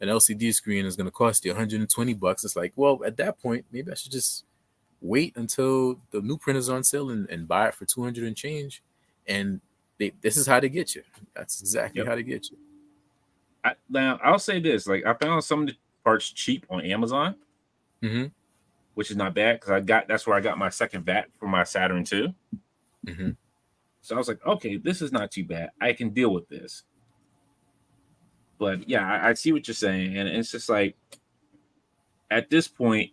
Speaker 2: an LCD screen. It's going to cost you $120. It's like, well, at that point, maybe I should just wait until the new printer's on sale and buy it for $200 and change. And this is how they get you. That's exactly how they get you.
Speaker 1: Now, I'll say this. Like, I found some of the parts cheap on Amazon, which is not bad because that's where I got my second VAT for my Saturn II. So I was like, okay, this is not too bad. I can deal with this. But yeah, I see what you're saying, and it's just like at this point,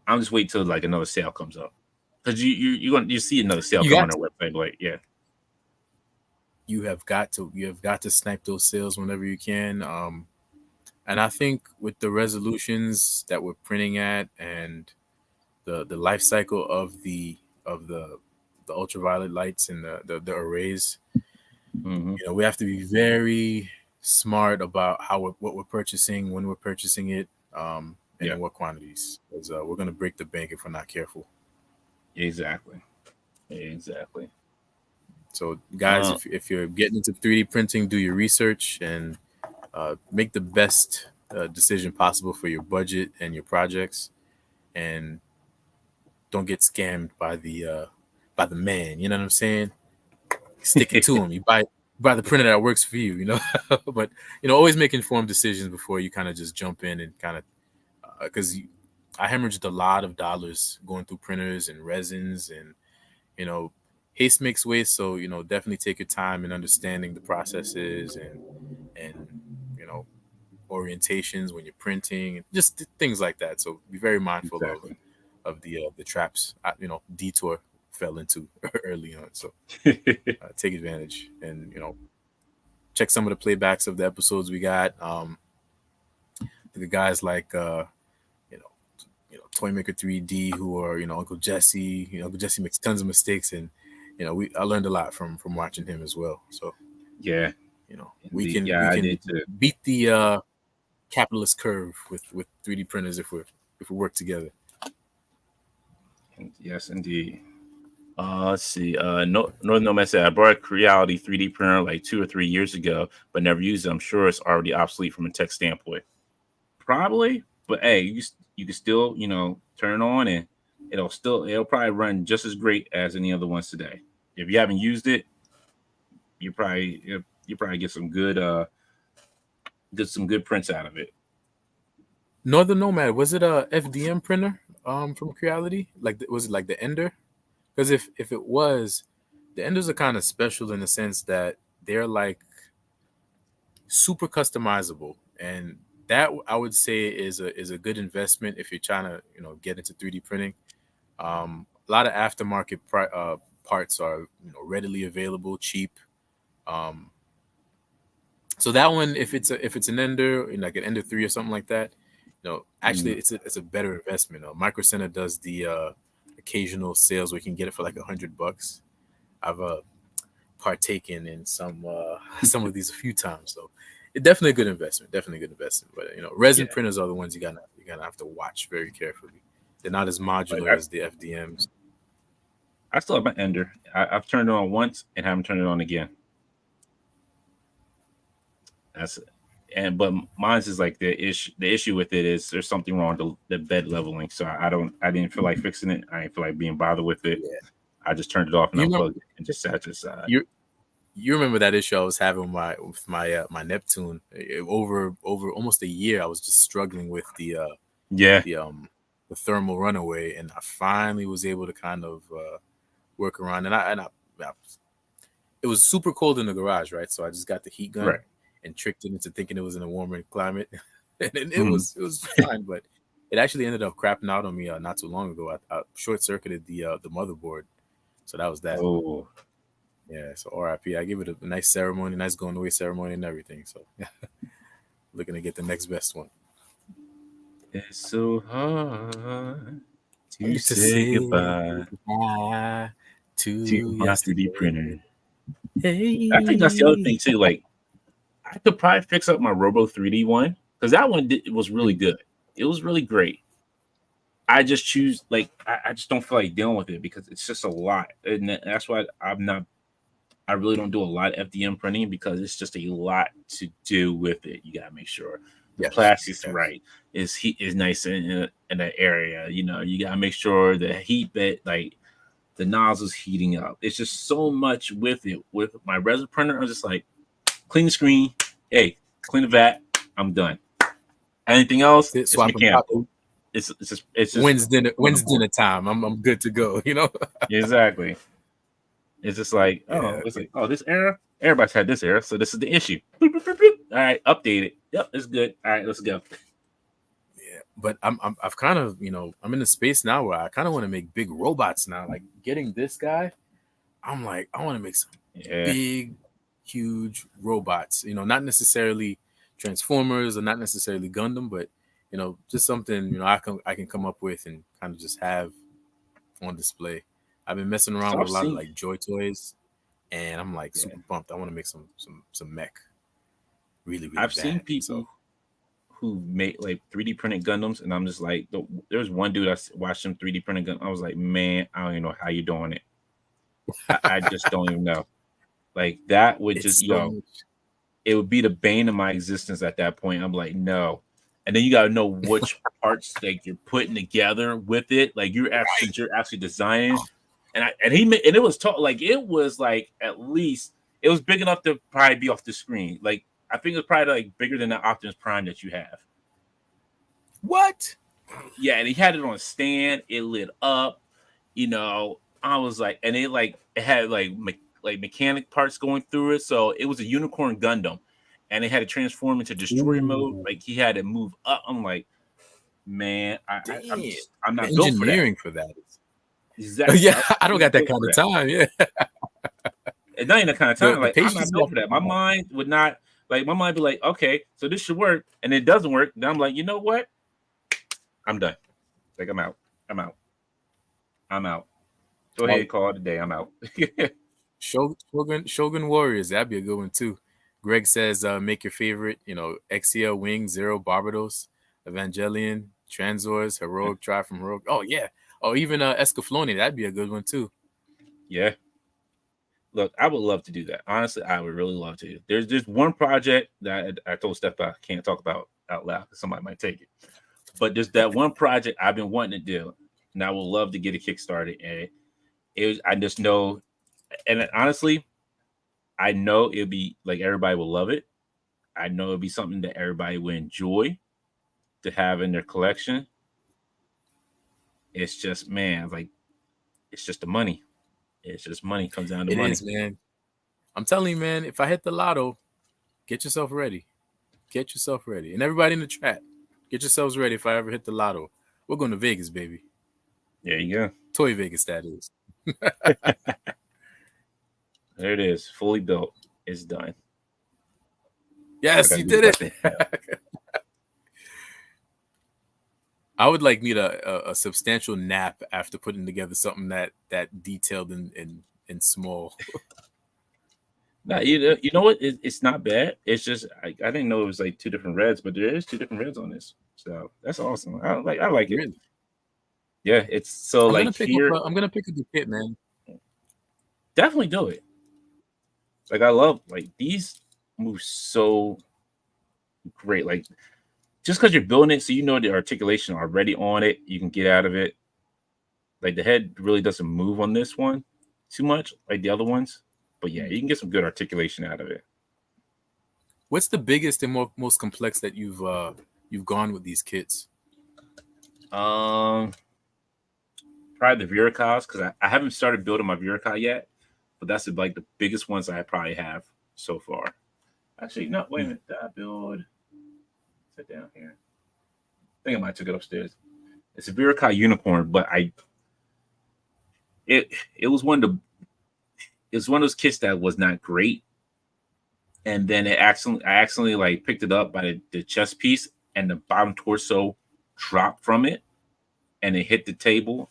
Speaker 1: I'm just waiting till like another sale comes up because you see another sale come on our website, like
Speaker 2: you have got to snipe those sales whenever you can. And I think with the resolutions that we're printing at and the life cycle of the ultraviolet lights and the arrays, you know, we have to be very smart about what we're purchasing, when we're purchasing it, and in what quantities, because we're going to break the bank if we're not careful.
Speaker 1: Exactly.
Speaker 2: So guys, if you're getting into 3D printing, do your research and make the best decision possible for your budget and your projects, and don't get scammed by the man. You know what I'm saying? Stick it to him. You buy the printer that works for you. You know, but you know, always make informed decisions before you kind of just jump in and kind of because I hemorrhaged a lot of dollars going through printers and resins, and you know, haste makes waste. So you know, definitely take your time in understanding the processes and you know, orientations when you're printing, and just things like that. So be very mindful of the traps. You know, Detour fell into early on. So take advantage, and you know, check some of the playbacks of the episodes we got. The guys like you know, Toymaker 3D, who are, you know, Uncle Jesse. You know, Uncle Jesse makes tons of mistakes, and you know, I learned a lot from watching him as well. So
Speaker 1: yeah,
Speaker 2: you know, we can beat the capitalist curve with 3D printers if we work together.
Speaker 1: Yes, indeed. Let's see. Northern Nomad said, I bought a Creality 3D printer like 2 or 3 years ago, but never used it. I'm sure it's already obsolete from a tech standpoint. Probably, but hey, you can still, you know, turn it on and it'll probably run just as great as any other ones today. If you haven't used it, you probably get some good prints out of it.
Speaker 2: Northern Nomad, was it a FDM printer from Creality? Like, was it like the Ender? Because if it was, the Enders are kind of special in the sense that they're like super customizable, and that I would say is a good investment if you're trying to, you know, get into 3D printing. A lot of aftermarket parts are, you know, readily available, cheap. So that one, if it's an Ender, like an Ender 3 or something like that, you know, actually it's a better investment. Micro Center does the occasional sales where you can get it for like $100. I've partaken in some of these a few times, so it's definitely a good investment. But you know, resin printers are the ones you gotta have to watch very carefully. They're not as modular as the FDMs.
Speaker 1: I still have my Ender. I've turned it on once and haven't turned it on again. That's it. But mine's is like the issue with it is there's something wrong with the bed leveling. So I didn't feel like fixing it. I didn't feel like being bothered with it. Yeah. I just turned it off and unplugged it and just sat to the side.
Speaker 2: You remember that issue I was having with my Neptune over almost a year. I was just struggling with the thermal runaway, and I finally was able to kind of work around. And I it was super cold in the garage, right? So I just got the heat gun and tricked it into thinking it was in a warmer climate, and it was fine. But it actually ended up crapping out on me not too long ago. I short circuited the motherboard, so that was that.
Speaker 1: Oh.
Speaker 2: Yeah, so RIP. I give it a nice ceremony, nice going away ceremony and everything. So looking to get the next best one.
Speaker 1: It's so hard to say goodbye to my 3D printer. Hey. I think that's the other thing too. Like, I could probably fix up my Robo 3D one because that one was really good. It was really great. I just choose like I just don't feel like dealing with it because it's just a lot, and that's why I really don't do a lot of FDM printing because it's just a lot to do with it. You gotta make sure the plastic's right, is heat is nice in that area. You know, you gotta make sure the heat bed like the nozzle's heating up. It's just so much with it. With my resin printer, I'm just like clean the screen, hey, clean the vat, I'm done. Anything else, it's mechanical. It's just
Speaker 2: when's dinner time? I'm good to go. You know,
Speaker 1: exactly. It's just like it's like this error. Everybody's had this error, so this is the issue. Boop, boop, boop, boop. All right, update it. Yep, it's good. All right, let's go.
Speaker 2: Yeah, but I've kind of I'm in a space now where I kind of want to make big robots now. Like getting this guy, I'm like I want to make some big, huge robots. You know, not necessarily Transformers or not necessarily Gundam, but just something I can come up with and kind of just have on display. I've been messing around with a lot of like Joy toys, and I'm like super pumped. I want to make some mech. Really, really.
Speaker 1: I've seen people who make like 3D printed Gundams, and I'm just like, there's one dude I watched him 3D printed Gundam. I was like, man, I don't even know how you're doing it. I just don't even know. Like that would just it would be the bane of my existence at that point. I'm like, no. And then you got to know which parts like you're putting together with it. Like you're actually designing, and it was taught like it was like at least it was big enough to probably be off the screen. Like I think it was probably like bigger than the Optimus Prime that you have.
Speaker 2: What?
Speaker 1: Yeah, and he had it on a stand. It lit up. I was like, and it had like mechanic parts going through it. So it was a unicorn Gundam. And they had to transform into destroyer mode. Like he had to move up. I'm like, man, I'm not built
Speaker 2: for that.
Speaker 1: Exactly.
Speaker 2: Yeah, I don't got that kind of time. Yeah,
Speaker 1: it's not even that kind of time. Like I'm not built for that. My mind would not like. My mind be like, okay, so this should work, and it doesn't work. Then I'm like, you know what? I'm done. Like I'm out. Go ahead, call it a day. I'm out.
Speaker 2: Shogun Warriors. That'd be a good one too. Greg says, make your favorite, XCL Wing, Zero, Barbados, Evangelion, Transors, Heroic, Drive from Heroic. Oh, yeah. Oh, even Escaflowne. That'd be a good one, too.
Speaker 1: Yeah. Look, I would love to do that. Honestly, I would really love to. There's just one project that I told Steph I can't talk about out loud because somebody might take it. But there's that one project I've been wanting to do, and I would love to get it kickstarted. And I just know, and honestly, I know it'll be like everybody will love it. I know it'll be something that everybody will enjoy to have in their collection. It's just, man, like it's just the money. It's just money. Comes down to money.
Speaker 2: It is, man. I'm telling you, man, if I hit the lotto, get yourself ready. Get yourself ready. And everybody in the chat, get yourselves ready if I ever hit the lotto. We're going to Vegas, baby.
Speaker 1: There you go.
Speaker 2: Toy Vegas, that is.
Speaker 1: There it is, fully built. It's done.
Speaker 2: Yes, you did it. I would need a substantial nap after putting together something that detailed and small.
Speaker 1: Now, you know what? It's not bad. It's just I didn't know it was like two different reds, but there is two different reds on this, so that's awesome. I like it.
Speaker 2: Really?
Speaker 1: Yeah, it's so
Speaker 2: I'm
Speaker 1: like
Speaker 2: I'm gonna pick up the kit, man.
Speaker 1: Definitely do it. Like I love these move so great. Like just because you're building it, so you know the articulation already on it, you can get out of it. Like the head really doesn't move on this one too much, like the other ones. But yeah, you can get some good articulation out of it.
Speaker 2: What's the biggest and most complex that you've gone with these kits?
Speaker 1: Probably the Virakas, because I haven't started building my Viraka yet. But that's like the biggest ones I probably have so far. Actually, no, wait a minute. Did I build? Sit down here. I think I might have took it upstairs. It's a Viraka unicorn, but it was one of those kits that was not great. And then I accidentally like picked it up by the chest piece, and the bottom torso dropped from it, and it hit the table,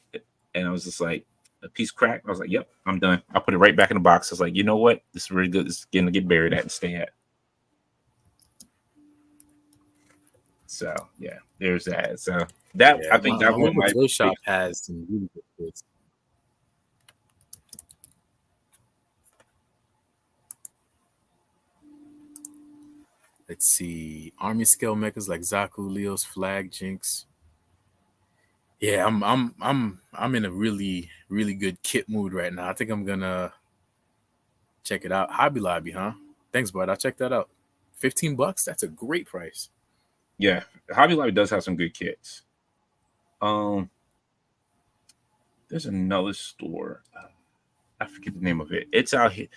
Speaker 1: and I was just like, a piece cracked. I was like, yep, I'm done. I put it right back in the box. I was like, you know what? This is really good. This is going to get buried at and stay at. So, yeah, there's that. So, I think that
Speaker 2: my
Speaker 1: one
Speaker 2: local
Speaker 1: might
Speaker 2: toy
Speaker 1: be.
Speaker 2: shop has some really good kits. Let's see, army scale mechas like Zaku, Leo's Flag, Jinx. Yeah, I'm in a really good kit mood right now. I think I'm gonna check it out. Hobby Lobby, huh? Thanks, bud. I'll check that out. $15. That's a great price.
Speaker 1: Yeah, Hobby Lobby does have some good kits. There's another store. I forget the name of it. It's out here.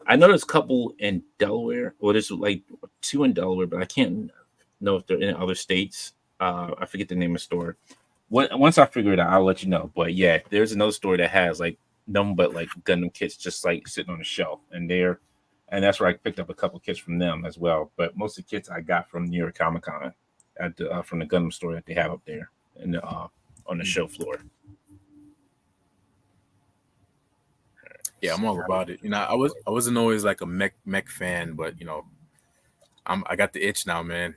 Speaker 1: I know there's a couple in Delaware. Well, there's like 2 in Delaware, but I can't know if they're in other states. I forget the name of the store. Once I figure it out, I'll let you know. But yeah, there's another store that has like nothing but like Gundam kits just like sitting on the shelf, and that's where I picked up a couple kits from them as well. But most of the kits I got from New York Comic Con from the Gundam store that they have up there and on the show floor.
Speaker 2: Yeah, I'm all about it. I wasn't always like a mech fan, but I got the itch now, man.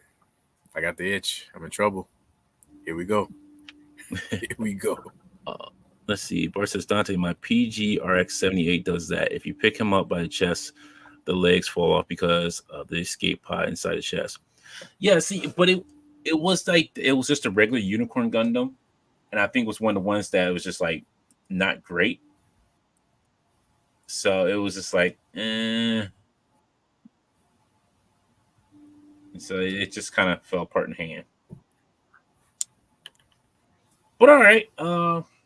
Speaker 2: I got the itch. I'm in trouble. Here we go. Here we go.
Speaker 1: Let's see. Bart says, Dante, my PGRX78 does that. If you pick him up by the chest, the legs fall off because of the escape pod inside the chest. Yeah, see, but it was just a regular Unicorn Gundam, and I think it was one of the ones that was just like not great. So it was just like, eh. So it just kind of fell apart in hand. But all right,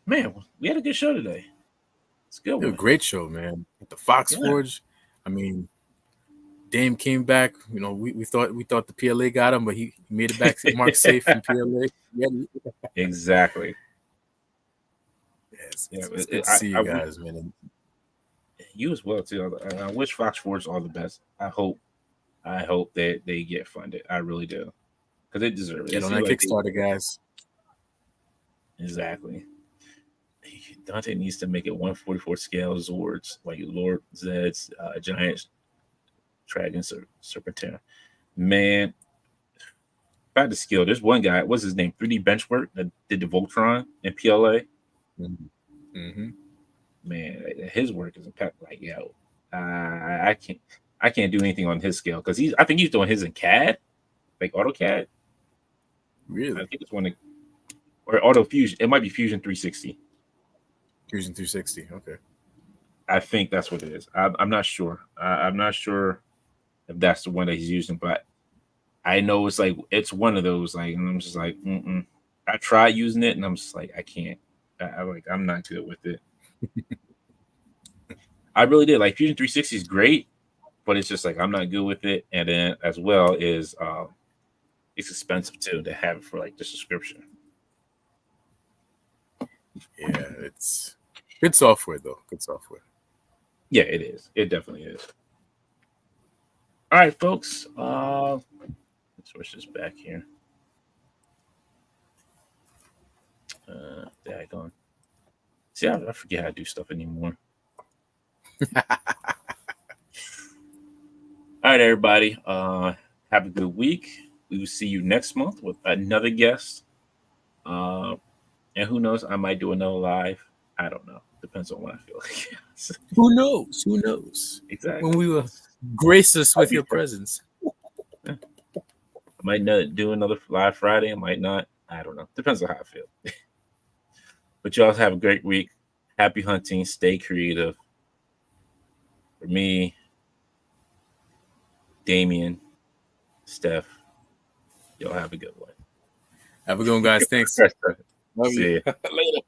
Speaker 1: man, we had a good show today. It's a good one.
Speaker 2: A great show, man. The Fox Forge. I mean, Dame came back. We thought the PLA got him, but he made it back mark safe from PLA. Yeah.
Speaker 1: Exactly.
Speaker 2: Yes, it's good to see you guys, man.
Speaker 1: You as well too. I wish Fox Forge all the best. I hope that they get funded. I really do, because they deserve it.
Speaker 2: Get on that Kickstarter, guys.
Speaker 1: Exactly. Dante needs to make it 144 scale Zords, like Lord Zed's Giant Dragon Serpentine. Man, about the skill. There's one guy. What's his name? 3D Benchwork that did the Voltron in PLA.
Speaker 2: Mm-hmm.
Speaker 1: Man, his work is impeccable. Like, yo, I can't do anything on his scale because I think he's doing his in CAD, like AutoCAD.
Speaker 2: Really?
Speaker 1: I think it's one or Auto Fusion. It might be Fusion 360.
Speaker 2: Fusion 360. Okay.
Speaker 1: I think that's what it is. I'm not sure. I'm not sure if that's the one that he's using, but I know it's one of those. Like, and I'm just like, I tried using it, and I'm just like, I can't. I'm not good with it. I really did. Like Fusion 360 is great, but it's just like I'm not good with it. And then as well is it's expensive too to have it for like the subscription.
Speaker 2: Yeah, it's good software though. Good software.
Speaker 1: Yeah, it is. It definitely is. All right, folks. Let's switch this back here. Daggone. See, I forget how to do stuff anymore. All right, everybody. Have a good week. We will see you next month with another guest. And who knows? I might do another live. I don't know. Depends on what I feel like.
Speaker 2: Who knows? Who knows?
Speaker 1: Exactly.
Speaker 2: When we will grace us with your presence.
Speaker 1: I might not do another live Friday. I might not. I don't know. Depends on how I feel. But you all have a great week. Happy hunting. Stay creative. For me, Damien, Steph, y'all have a good one.
Speaker 2: Have a good one, guys. Thanks.
Speaker 1: Love you.
Speaker 2: Later.